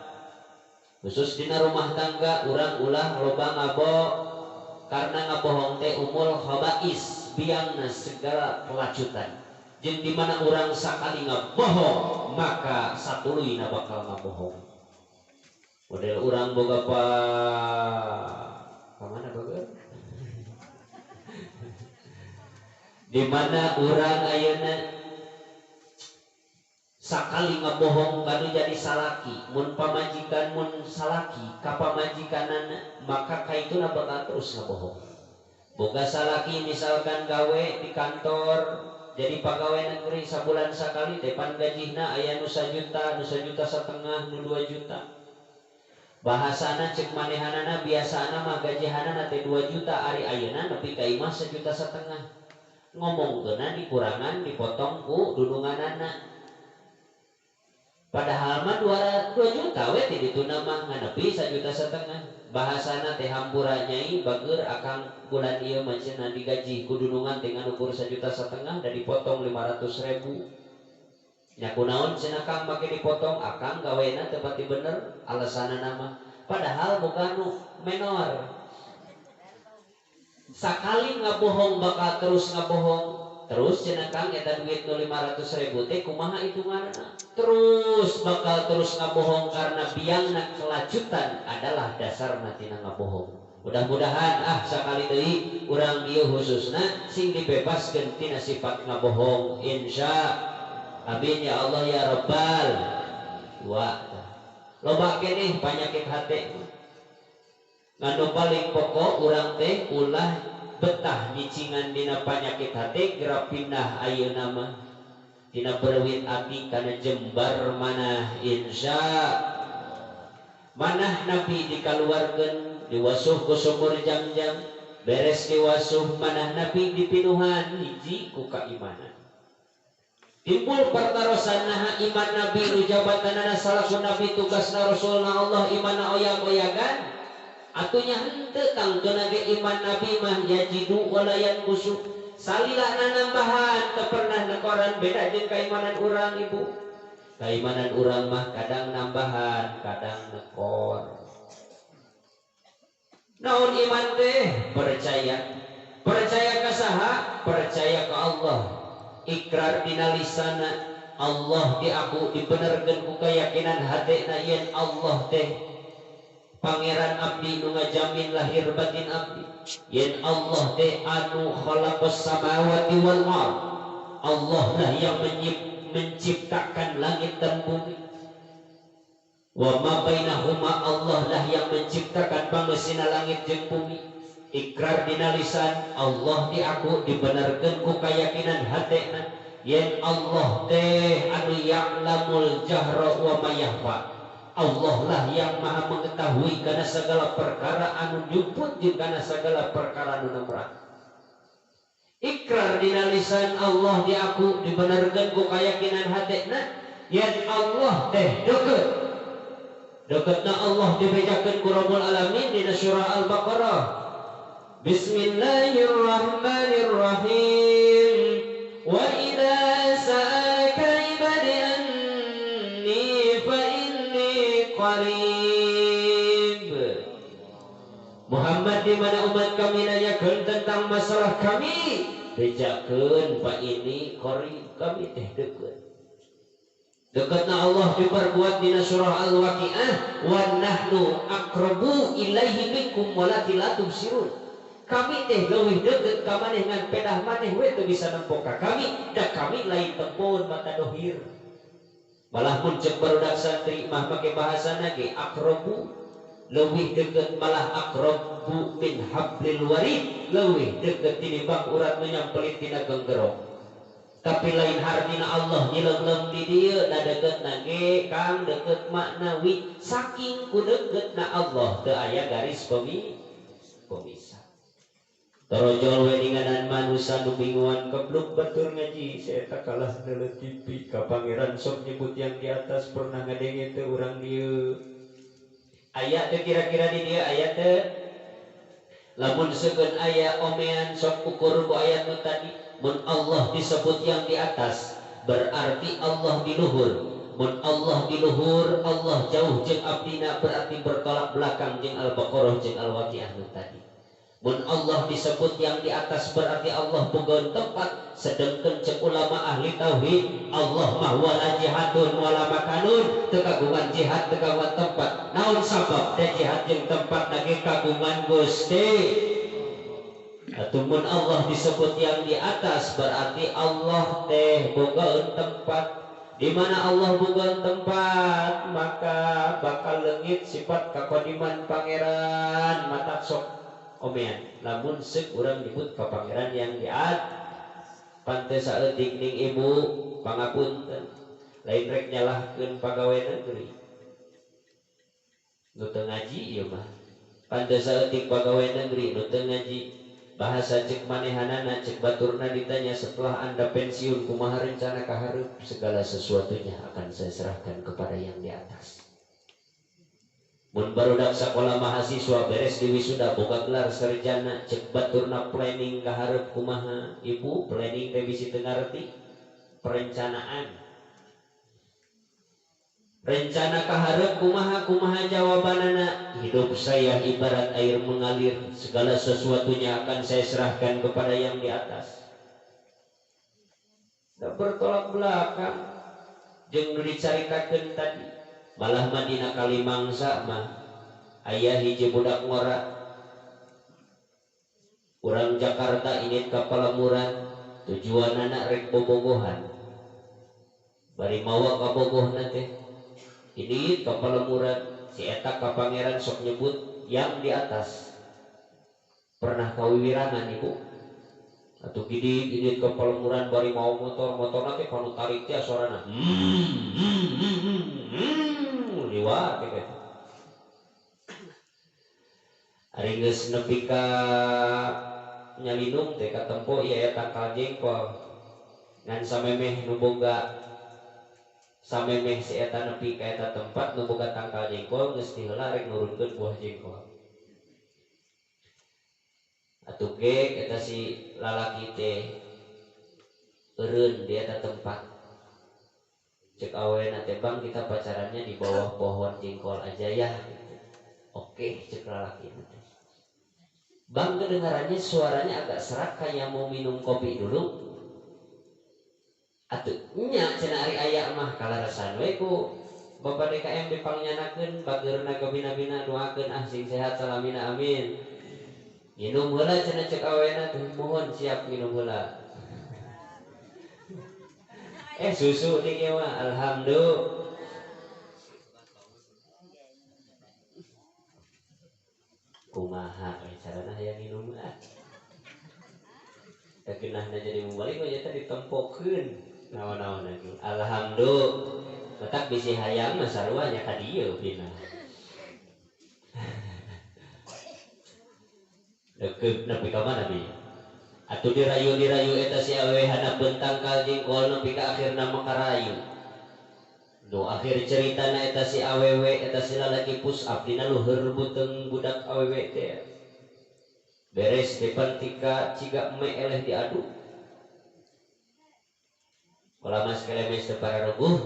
Khusus dina rumah tangga urang ulah loba ngabo karena ngabohong teh umul khabais biangna segala pelacutan. Jeung di mana urang sakali ngabohong maka satuluyna bakal ngabohong. Model urang boga mana boga? Di mana urang ayeuna sakali ngabohong kanu jadi salaki, mun pamajikan mun salaki ka pamajikanana maka kaituna bakal terus ngabohong. Boga salaki misalkan gawe di kantor jadi pegawai negeri sabulan sakali depan gajihna aya nu 1 juta, nu 1,5 juta, nu 2 juta. Bahasana cek manehanana biasana mah gajihanana teh 2 juta ari ayeuna nepi ka imah 1,5 juta. Ngomongkeuna dikurangan dipotong ku dudunganana. Padahal mah 2 juta we ti dituna mah nganepi 1,5 juta. Bahasana teh hampura nyai bageur akang bulan ieu mah cenah digaji ku dudungan teh ngukur 1,5 juta dan dipotong 500.000. Nya kunaon cenah Kang make dipotong akang gawena teu pati bener alasanana mah. Padahal boga nu menor. Sakali ngabohong bakal terus ngabohong. Terus cenah Kang eta duit nu 500.000 teh kumaha hitunganna? Terus bakal terus ngabohong karena biangna kelacutan adalah dasarna tina ngabohong. Mudah-mudahan sakali deui urang ieu khususna sing dibebaskeun tina sifat ngabohong insya. Amin ya Allah ya Rabbal wa. Loba keneh panyakit hate. Nganu paling pokok urang teh ulah betah nyicingan dina panyakit hati gerak pindah ayeuna mah dina berwit api kana jembar manah insya. Manah Nabi dikaluarkeun diwasuh ku sumur jam-jam beres diwasuh manah Nabi dipinuhan hiji ku kaimanan. Timbul pertarosan naha iman Nabi nu jabatanana salaku Nabi tugasna Rasulna Allah imanna oyag-oyagan. Atunya henteu tangkeuna ge iman Nabi mah yajidu walayan kusuk salilahna nambahan teu pernah nekoran beda jeung kaimanan urang ibu. Kaimanan urang mah kadang nambahan kadang nekor. Naon iman teh? Percaya ka saha? Percaya ka Allah. Ikrar dina lisanna Allah diaku dibenerkeun ku keyakinan hatena yen Allah teh Pangeran abdi nu ngajamin lahir batin abdi. Yen Allah teh anu khalaqas samawati wal ard. Allah lah yang menciptakan langit dan bumi. Wa ma bainahuma Allah lah yang menciptakan pangeusina langit jeung bumi. Ikrar dina lisan Allah diaku dibenarkeun ku keyakinan hatena yen Allah teh anu ya'lamul jahra wa ma yakhfa. Allah lah yang maha mengetahui karena segala perkara anu juput jeung kana segala perkara anu nemrah. Ikrar dina lisan Allah diaku dibenarkeun ku keyakinan hatena yen Allah teh deukeut. Deuketna Allah dibejakeun ku Rabbul Alamin dina surah Al-Baqarah. Bismillahirrahmanirrahim. Wa idza sa'alaka ibadi anni fa inni qarib. Muhammad di mana umat kami nanyakeun tentang masalah kami, bejakeun fa ini qarib, kami teh deukeut. Dekatna Allah diperbuat dina surah Al-Waqiah wa nahnu aqrabu ilaihi minkum walakin la tubsirun. Kami teh leuwih deukeut ka maneh ngan pedah maneh we teu bisa nempo ka kami da kami lain tempon mata dohir. Malah mun cek barudak santri mah make bahasana ge aqrabu leuwih deukeut malah aqrabu min hablil warid leuwih deukeut tinimbang urat nu nyampelit tina genggerong. tapi lain hardina Allah nyileglem di dieu da deket nage kang deket maknawi saking ku deket na Allah teu aya garis pemisah. Torojol we ninganan manusia nu bingungan kebluk batur ngaji saya tak kalah neletipi ka pangeran sok nyebut yang di atas pernah ngadenge teu urang dieu aya teu kira-kira di dieu aya teu lamun seukeun aya omean sok ukur ku ayat nu tadi mun Allah disebut yang di atas berarti Allah di luhur mun Allah di luhur Allah jauh jeung abdina berarti bertolak belakang jeung Al-Baqarah jeung Al-Waqiah nu tadi. Mun Allah disebut yang di atas berarti Allah boga tempat sedengkeun cek ulama ahli tauhid Allah mah wala jihadun wala makanun teu kagungan jihad teu kagungan tempat naon sabab da jihad jeung tempat lagi kagungan Gusti. Atuh mun Allah disebut yang di atas berarti Allah teh boga tempat di mana Allah boga tempat maka bakal leungit sifat kakodiman pangeran mata sok omean lamun seuk urang nyebut ka pangeran yang di atas pantes saeutik ning ibu pangapunten lain rek nyalahkeun pagawe negeri nu teu ngaji ieu mah pantes saeutik pagawe negeri nu teu ngaji bahasa cek manehanana cek baturna ditanya setelah anda pensiun kumaha rencana ka hareup segala sesuatunya akan saya serahkan kepada yang di atas. Mun barudak sakola mahasiswa beres di wisuda boga gelar sarjana cek baturna planning ka hareup kumaha ibu planning teh bisi teu ngarti perencanaan rencana ka hareup kumaha jawabanana hidup saya ibarat air mengalir segala sesuatunya akan saya serahkan kepada yang di atas. Da bertolak belakang jeung dicaritakeun tadi malah Madinah Kalimangsa mah aya hiji budak ngora urang Jakarta ini ka Palamuran tujuanana rek bobogohan bari mawa ka bogohna teh ini ka Palamuran si eta ka pangeran sok nyebut yang di atas pernah kawiwirangan ibu atuh gidi ke Palamuran bari mau motorna teh kanu tarik teh sorana liwat teh ari geus nepi ka nyalinung teh ka tempo ieu eta tangkal jengkol ngan samemeh nu boga samemeh si eta nepi ka eta tempat nu boga tangkal jengkol geus ti heula rek nurunkeun buah jengkol atuh ge eta si lalaki teh eureun di eta tempat cek awena teh bang kita pacarannya di bawah pohon jengkol aja ya oke cek lalaki teh bang kedengarannya suaranya agak serak kayak mau minum kopi dulu atuh nya cenah ari aya mah kalarasan we ku Bapak DKM dipangyanakeun bageurna ka bina-bina doakeun sing sehat salamina amin minum heula cenah cek awena teh mohon siap minum heula susu nih ya mah alhamdulillah kumaha carana hayang minum keunahna jadi mubalik mah eta ditempokeun naon-naon lagi alhamdulillah matak bisi hayang mah sarua nya ka dieu pina deukeut nepi ka mana bi atuh dirayu eta si awewe handap bentang kal jengkol nepi ka akhirna makarayu nu akhir ceritana eta si awewe eta si lalaki push up dina luheur beuteung budak awewe teh beres dipantika ciga eme eleh diadu kala mas kelemes teu pararuguh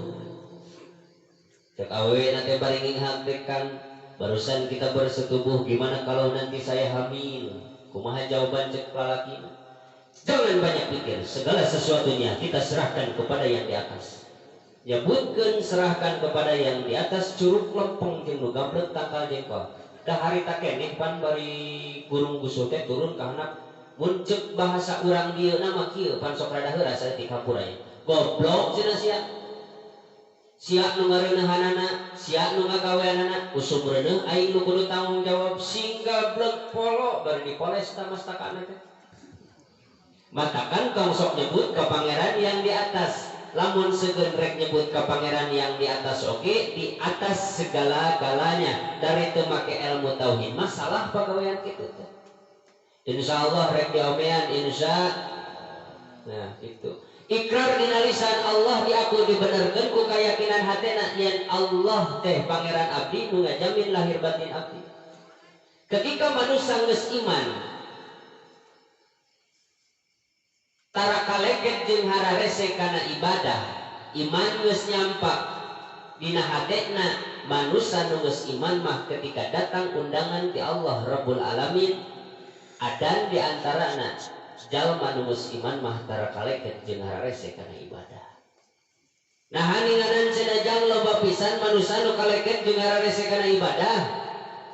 cek awewe nate bari nginghakekan barusan kita bersetubuh gimana kalau nanti saya hamil kumaha jawaban cek lalaki jangan banyak pikir segala sesuatunya kita serahkan kepada yang di atas nyebutkeun serahkan kepada yang di atas curug lempeng jeung nu gablek tangkal jengkol da harita keneh pan bari gurung gusuh teh turun ka handap mun ceuk bahasa urang dieu na mah kieu pan sok rada heura saeutik kampur aya goblok cenah sia nu ngareuneuhanana sia nu ngagaweanana usum reuneuh aing nu kudu tanggung jawab sing gablek polo bari dipoles ta mastakana teh Matakan tong sok nyebut ke pangeran yang di atas. Lamun seukeun rek nyebut ke pangeran yang di atas oke, di atas segala-galanya dari teu make ilmu tauhid masalah pagawean kitu teh. Insyaallah rek diomean insya. Nah, itu. Ikrar dina lisan Allah diaku dibenerkeun ku keyakinan hatena yen Allah teh pangeran abdi nu ngajamin lahir batin abdi. Ketika manusia geus iman tara kaleket jeung hararese kana ibadah, iman geus nyampak dina hatena manusia nu geus iman mah ketika datang undangan ti Allah Rabbul Alamin adan di antarana jalma nu geus iman mah tara kaleket jeung hararese kana ibadah. Nah haninganan cenajang loba pisan manusia nu kaleket jeung hararese kana ibadah.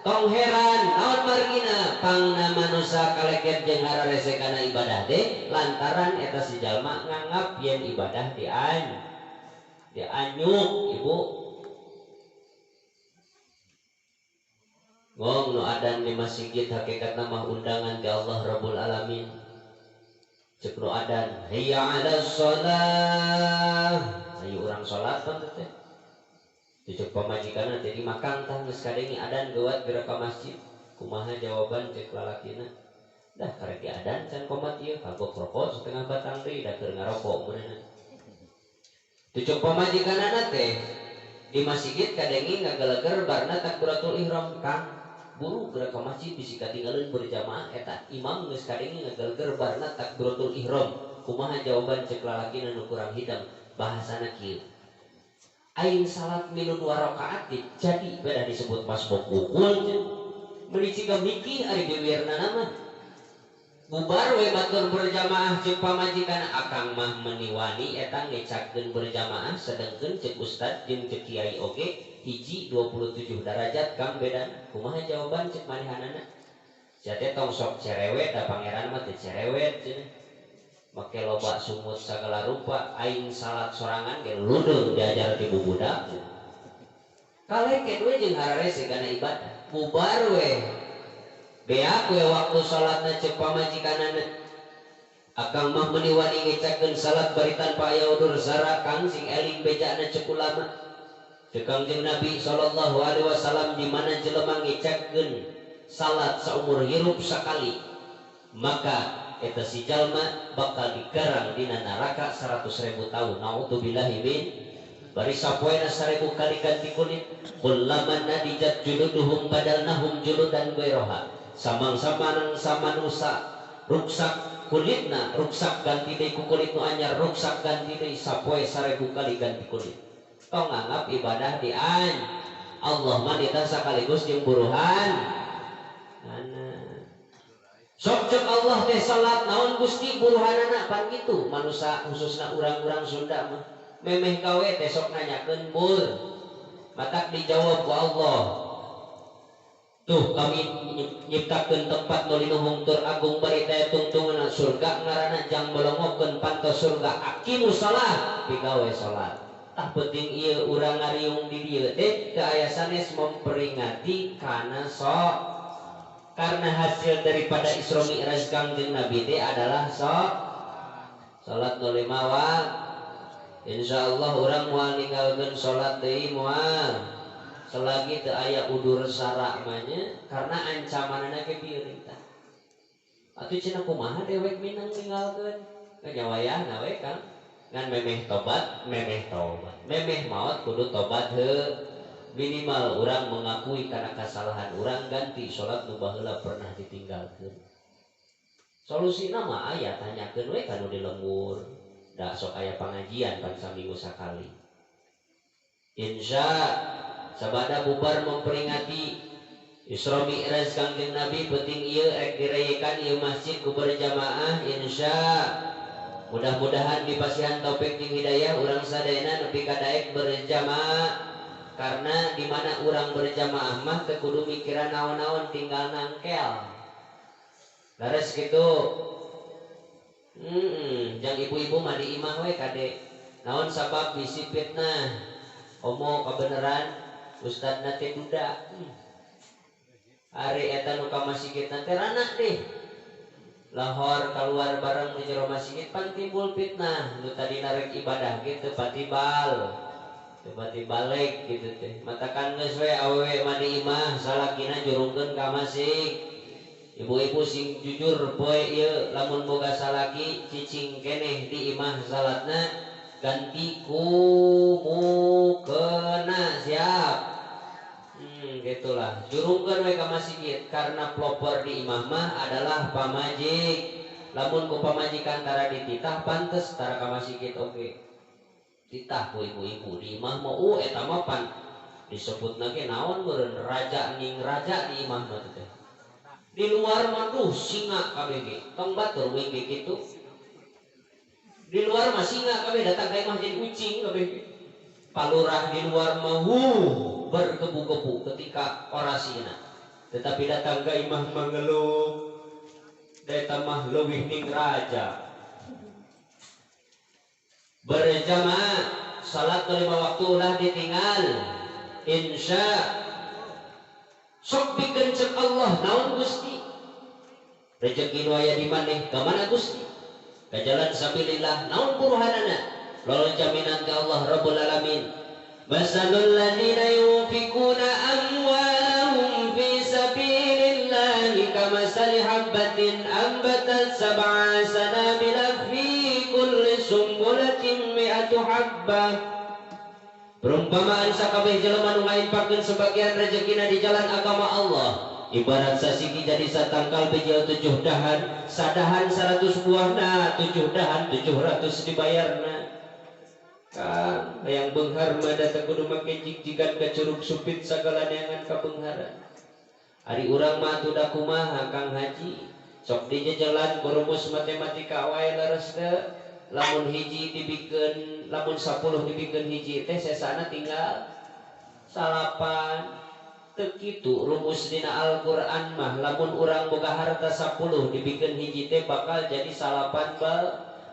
Tong heran naon margina pangna manusia kaleket jeung hararese kana ibadah teh lantaran eta si jalma nganggap yen ibadah dianyuk ibu. Ngong nu adan di masjid hakikatna mah undangan ti Allah Rabbul Alamin. Cek nu adan hayya 'alas shalah. Ayo urang salat pan teh. Cek pamajikanna teh di makan tah geus kadengi adan geuat geura ka masjid. Kumaha jawaban cek lalakina? Dah karek di adan can komat ieu kagok rokok setengah batang deui da keur ngarokok meureunna. Cek pamajikanna teh di masjid kadengi ngageleger barna takbiratul ihram kang buru geura ka masjid bisi katinggalin berjamaah eta imam geus kadengi ngageleger barna takbiratul ihram. Kumaha jawaban cek lalakina nu kurang hidang bahasana kieu. Aing salat milu 2 rakaat jadi beda disebut masbuk ukul meuli ciga mikih ari bibirna nama bubar we batur berjamaah jeung pamajikan akang mah meniwani eta ngecakeun berjamaah sedengkeun cek ustad jeung cek kiai oge hiji 27 derajat kang beda. Kumaha jawaban cek manehanana? Jate tong sok cerewet da pangeran mah teu cerewet cenah. Make loba sumut sagala rupa aing salat sorangan ge ludeung diajar ti bubudak. Kaleket we jeung hararese kana ibadah. Bubar we. Beak we waktu salatna cek pamajikanana. Akang mah meuni wani ngecakeun salat bari tanpa aya udur zara kang sing eling bejana cek ulama. Cek Kangjeng Nabi sallallahu alaihi wasallam di mana jelema ngecakeun salat saumur hirup sakali maka eta si jalma bakal digarang dina neraka 100.000 tahun. Naudzubillahi min bari sapoena 1000 kali ganti kulit. Kullaman nadijat juluduhum badalnahum juludan ghairaha. Samang-samang samanusa ruksak kulitna ruksak ganti deui ku kulit nu anyar ruksak ganti deui sapoe 1000 kali ganti kulit. Tong nganggap ibadah Allah mah eta sakaligus jeung buruhan. Sok cek Allah teh salat naon Gusti buruhanana pan kitu manusia khususna urang-urang Sunda mah memeh gawe teh sok nanyakeun bur matak dijawab ku Allah tuh kami nyiptakeun tempat nu linuhung tur agung bari teh tungtungan surga ngaranna jang melongokeun pantos surga aqimus shalah pigawe salat tah penting ieu urang ngariung di dieu teh teu aya sanes memperingati kana sok karena hasil daripada Isra Mi'raj Kangjeng Nabi teh adalah salat nu 5 waktu. Insyaallah urang moal ninggalkeun salat deui moal selagi teu aya udur sara mah nya karena ancamanna ge pieuring tah. Atuh cenah kumaha dewek minang ninggalkeun? Nganyawayahna we Kang. Ngan memeh tobat, memeh maot kudu tobat heuh. Minimal orang mengakui karena kesalahan orang ganti sholat nu baheula pernah ditinggalkeun. Solusina mah aya tanyakeun we kanu di lembur. Da sok aya pangajian pan saminggu sakali. Insya sabada bubar memperingati Isra Mi'raj Kangjeng Nabi penting ieu rek dirayekan ieu masjid ku berjamaah insya. Mudah-mudahan dipasihan taufik jeung hidayah urang sadayana nepi ka daek berjamaah. Karena di mana orang berjamaah mah teu kudu mikiran naon-naon tinggal nangkel. Laras kitu. Jang ibu-ibu mah di imah we kade. Naon sabab bisi fitnah. Omo kabeneran ustadna teh duda. Ari eta nu ka masjidna teh ranah deh. lahor keluar bareng di jero masjid pan timbul fitnah nu tadi narek ibadah gitu pati balik gitu teh matakan geus we awewe mani imah salakina jurungkeun ka masjid ibu-ibu sing jujur poe ieu lamun boga salaki cicing keneh di imah salatna ganti kena siap gitulah jurungkeun we ka masjid karena pelopor di imah mah adalah pamajik lamun ku pamajikan tara dititah pantes tara ka masjid oge titah ku ibu-ibu di imah mau eta mah pan disebutna ge naon meureun raja ning raja di imah mah teh di luar mah tuh singa kabeh ge tong batur we ge kitu di luar mah singa kabeh datang ka imah jadi kucing kabeh ge palurah di luar mah bergebu-gebu ketika orasina tetapi datang ka imah mah ngeluh eta mah leuwih ning raja berjamaah salat 5 waktu ulah ditinggal insya sok pikeun ceuk Allah naon Gusti rezeki nu aya di maneh ka mana Gusti ka jalan sabilillah naon buruhanana lawan jaminan ka Allah Rabbul Alamin masalul ladzina yunfikuna amwalahum fi sabilillahi kamasali habbatin ambatat sab'a sanabila fi kulli sumbulatin mi'atu habbah perumpamaan sakabeh jelema nu ngainfakkeun sebagian rezekina di jalan agama Allah ibarat sasiki jadi satangkal bejel 7 dahan sadahan 100 buahna 7 dahan 700 dibayarna kan yang beunghar mah datang kudu make jig-jigan ka curug supit sagala neangan ka beungharan ari urang mah atuh da kumaha Kang Haji sok dijejelan ku rumus matematika wae leres teu lamun hiji dibikeun lamun 10 dibikeun hiji teh sesana tinggal 8 teu kitu rumus dina Al-Qur'an mah lamun urang boga harta 10 dibikeun hiji teh bakal jadi 8 bal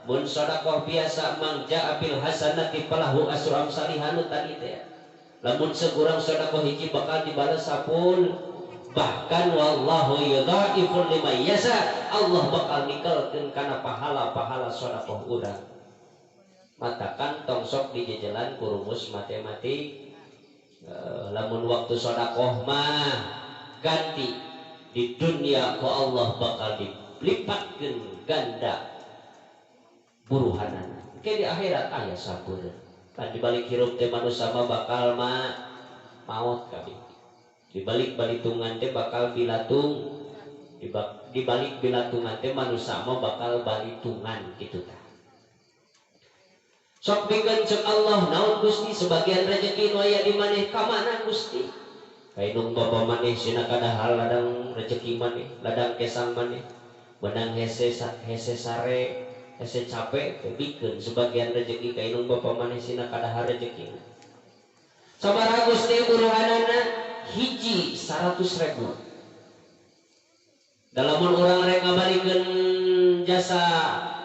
mun sedekah biasa mangja bil hasanati falahu asru amsalihah tadi teh lamun segurang sedekah hiji bakal dibales 10 bahkan wallahu yudhaiful liman yasha Allah bakal nikelkeun kana pahala-pahala sedekah urang matakan tong sok dijejelan ku rumus matematik lamun waktu sedekah mah ganti di dunia ku Allah bakal dilipatkeun ganda buruhanana ke di akhirat aya sabeureun kan dibalik hirup teh manusia mah bakal maut kabeh dibalik balitungan teh bakal bilatung dibalik bilatungan teh manusia mah bakal balitungan kitu tah sok pikeun ceuk Allah naon Gusti sebagian rezeki nu aya di maneh ka mana Gusti kainung bapa maneh sina kadahal ladang rezeki maneh ladang kesang maneh benang hese sare hese capek teh pikeun sebagian rezeki kainung bapa maneh sina kadahal rezeki sabaraha Gusti buruhanana hiji 100.000 dalamun urang rek ngabalikeun jasa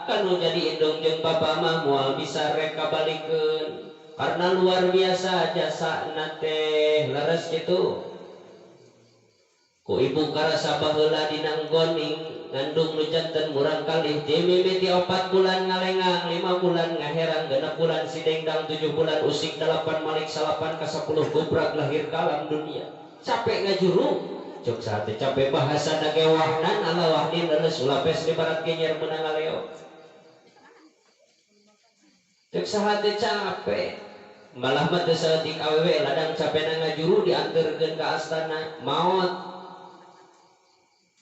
kanu jadi indung jeung bapa mah moal bisa rek kabalikeun karena luar biasa jasa teh leres kitu ku ibu karasa baheula dina nggoning ngandung nu janten murang kalih ti mimiti 4 bulan ngalengang 5 bulan ngaherang 6 bulan sidengdang 7 bulan usik 8 malik 8 ka 10 gubrak lahir ka alam dunia capek ngajuru cok sate capek bahasa nagewahnan ala wahdin leus ulapes di barat kenyer menang aleo cek sahate capek malah mah teu saeutik awewe ladang capena ngajuru dianterkeun ka astana maot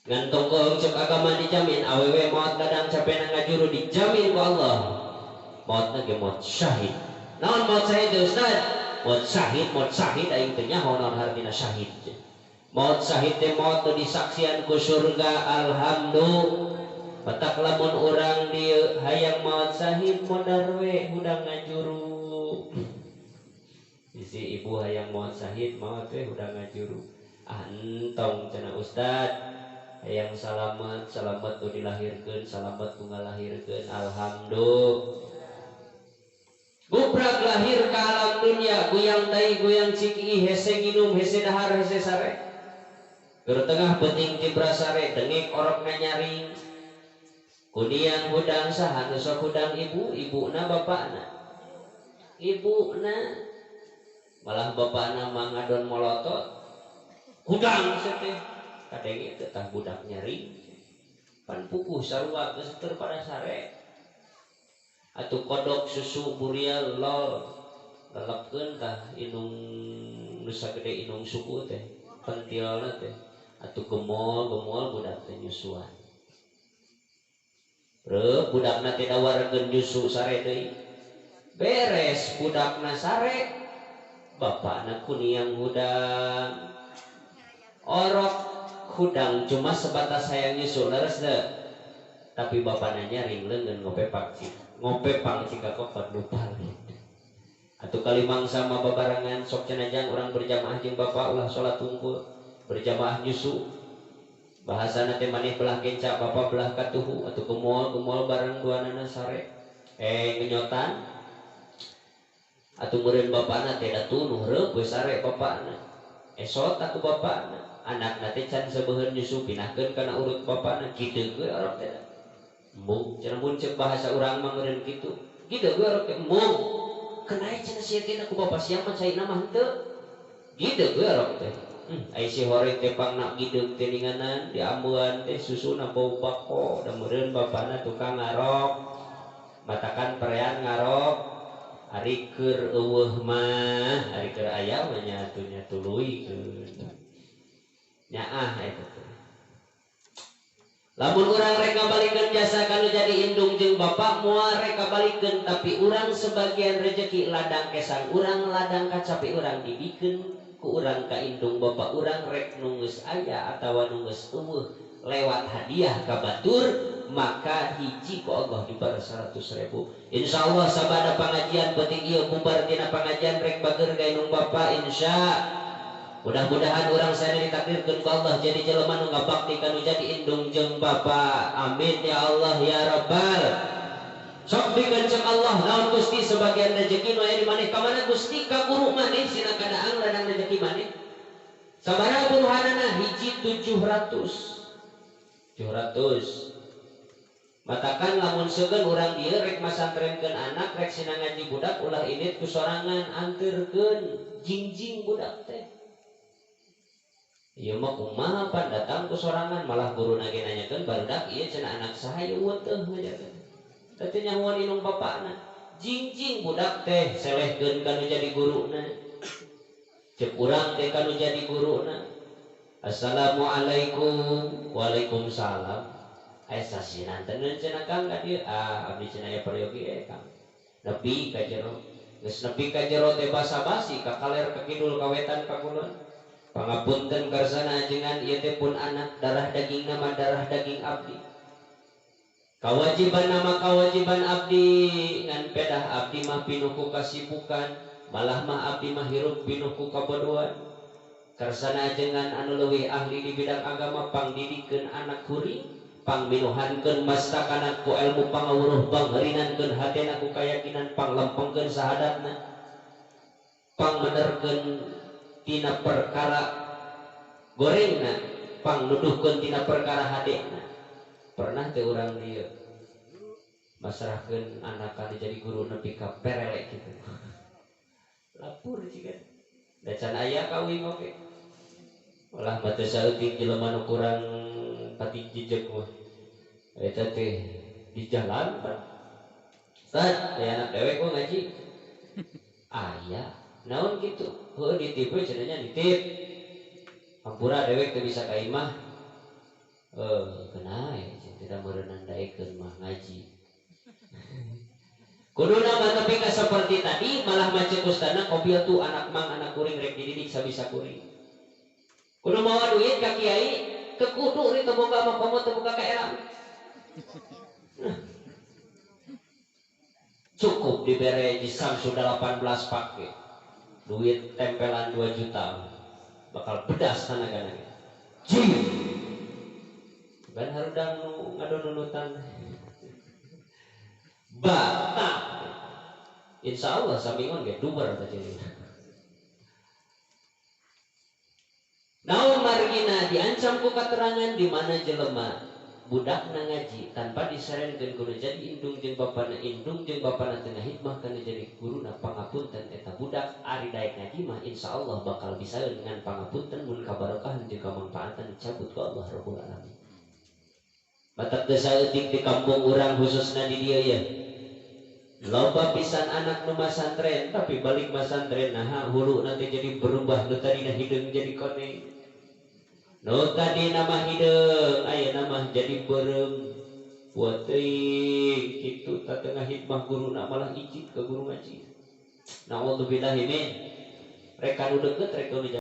ngan tongkol cek agama dijamin awewe maot ladang capena ngajuru dijamin ku Allah maotna ge maot syahid naon maot syahid Ustaz maot syahid aing teh nyaho naon hartina syahid maot syahid teh maot nu disaksian ku surga alhamdulillah patak lamun urang dieu hayang maot syahid modar we hudang ngajuru isi ibu hayang maot syahid maot we hudang ngajuru entong cenah Ustaz hayang salamet nu dilahirkeun salamet nu ngalahirkeun alhamdulillah gubrak lahir ka alam dunia guyang tai guyang ciki hese nginum hese dahar hese sare keur tengah penting tibra sare dengek orokna nyaring Kuniang hudang saha nu sok hudang ibuna bapakna. Ibuna malah bapakna mah ngadon molotot. Hudang teh kadenge teh tah budak nyeri. Pan pupuh sarua geus teu pada sare. Atuh kodok susu burial lol lelepkeun tah inung nu sagede inung suku teh pentilna teh atuh gemol budak teh nyusuan. Budakna teh dawarkeun nyusu sare deui. Beres budakna sare, bapakna kuniang hudang. Orok hudang cuma sebatas hayang nyusu leres deh. Tapi bapakna nyaring leungeun ngopepang cika kokot lupa. Atuh kalimang sama babarangan sok cenajang urang berjamaah jeung bapak ulah salat tungkul berjamaah nyusu. Bahasana teh maneh belah kenca bapak belah katuhu atuh gemol bareng duanana sare ngenyotan atuh meureun bapakna teh da tunuh reupeus sare bapakna esot aku bapakna anakna teh can sabeuheun nyusu pinahkeun kana urut bapakna kideug we arok teh mung cenah mun ceuk bahasa urang mah meureun kitu kideug we arok teh mung kenae cenah sia teh ku bapak sia mah caina mah henteu kideug we arok teh ai si horeng teh pangna gideug teh ninganan diambeun teh susuna bau bako da meureun bapana tukang ngarok matakan perean ngarok ari keur eueuh mah ari keur aya mah nya tuluikeun nyaah eta teh lamun urang rek ngabalikeun jasa kanu jadi indung jeung bapa moal rek kabalikeun tapi urang sebagian rezeki ladang kesan urang ladang kacapi urang didikeun ku urang ka indung bapak urang rek nu geus aya atawa nu geus eueuh lewat hadiah ka batur maka hiji ku Allah dibar 100.000. Insyaallah sabada pangajian penting ieu bubar dina pangajian rek bager ka indung bapak insya mudah-mudahan urang sadaya ditakdirkeun ku Allah jadi jelema nu ngabakti kanu jadi indung jeung bapak amin ya Allah ya rabbal sok dikenceng Allah naon Gusti sebagian rezeki nu aya di maneh ka mana Gusti ka guru maneh sina kadaang ladang rezeki maneh sabaraha buruhanana hiji 700 matakan lamun seukeun urang dieu rek masantrenkeun anak rek sina ngaji budak ulah init ku sorangan anteurkeun jingjing budak teh ieu mah kumaha pan datang ku sorangan malah guruna ge nanyakeun barudak ieu cenah anak saha ieu teuh ngajakeun teh nyahuan inung bapakna jingjing budak teh selehkeun kanu jadi guruna cek urang teh kanu jadi guruna assalamualaikum waalaikumsalam sasinan tenan cenah kang ka dieu abdi cenah aya peryogi kang nepi ka jero geus nepi ka jero teh basa-basi ka kaler ka kidul ka wetan ka kulon pangapunten karsana ajengan ieu teh pun anak darah daging nama darah daging abdi kewajiban nama kewajiban abdi ngan pedah abdi mah pinuh ku kasibukan malah mah abdi mah hirup pinuh ku kabodohan karsana ajengan anu leuwih ahli di bidang agama pangdidikeun anak kuring pangminuhankeun mastakana ku ilmu pangawuruh pangheurinankeun hatena ku kayakinan panglempengkeun sahadatna pangmenerkeun tina perkara gorengna pangnuduhkeun tina perkara hadena pernah teh urang dieu masrahkeun anak kana jadi guru nepi ka perelek kitu lapur cigan da can aya kawin oge ulah mah teu saeutik jelema nu kurang pati jejeg mah eta teh di jalan pan Ustaz aya anak dewek kok ngaji aya naon kitu heuh ditip we cenanya ditip ampura dewek teu bisa ka imah kenae tidak merenandaikeun mah ngaji kuduna mah tapi ka seperti tadi malah macet ustadna kopiah tu anak mang anak kuring rek dididik sabisa kuring kudu mawa duit ka kiai kekudu ri teu boga mah komo teu boga ka elam cukup dibere di sudah 18 paket duit tempelan 2 juta bakal pedas tanagana jing ban harudang nu ngadon-nunutan batak insyaallah samingon ge duber teh naon margina diancam ku katerangan di mana jelema budakna ngaji tanpa disarankeun kudu jadi indung jeung bapana tengah hikmah kana jadi guruna pangapunten eta budak ari daek ngaji mah insyaallah bakal bisa dengan pangapunten mun kabarokahan jeung kamanfaatan dicabut ku Allah Rabbul Alamin. Batak teu saeutik di kampung urang khususna di dieu ya. Loba pisan anak nu masantren tapi balik masantren nah hulu nanti jadi berubah nu tadina hideung jadi koneng. No tadi nama hideung aya nama jadi beureum buat teuing kitu tatengah hikmah guruna malah icit ke guru ngaji. Naudzubillahi min rek anu deukeut rek nu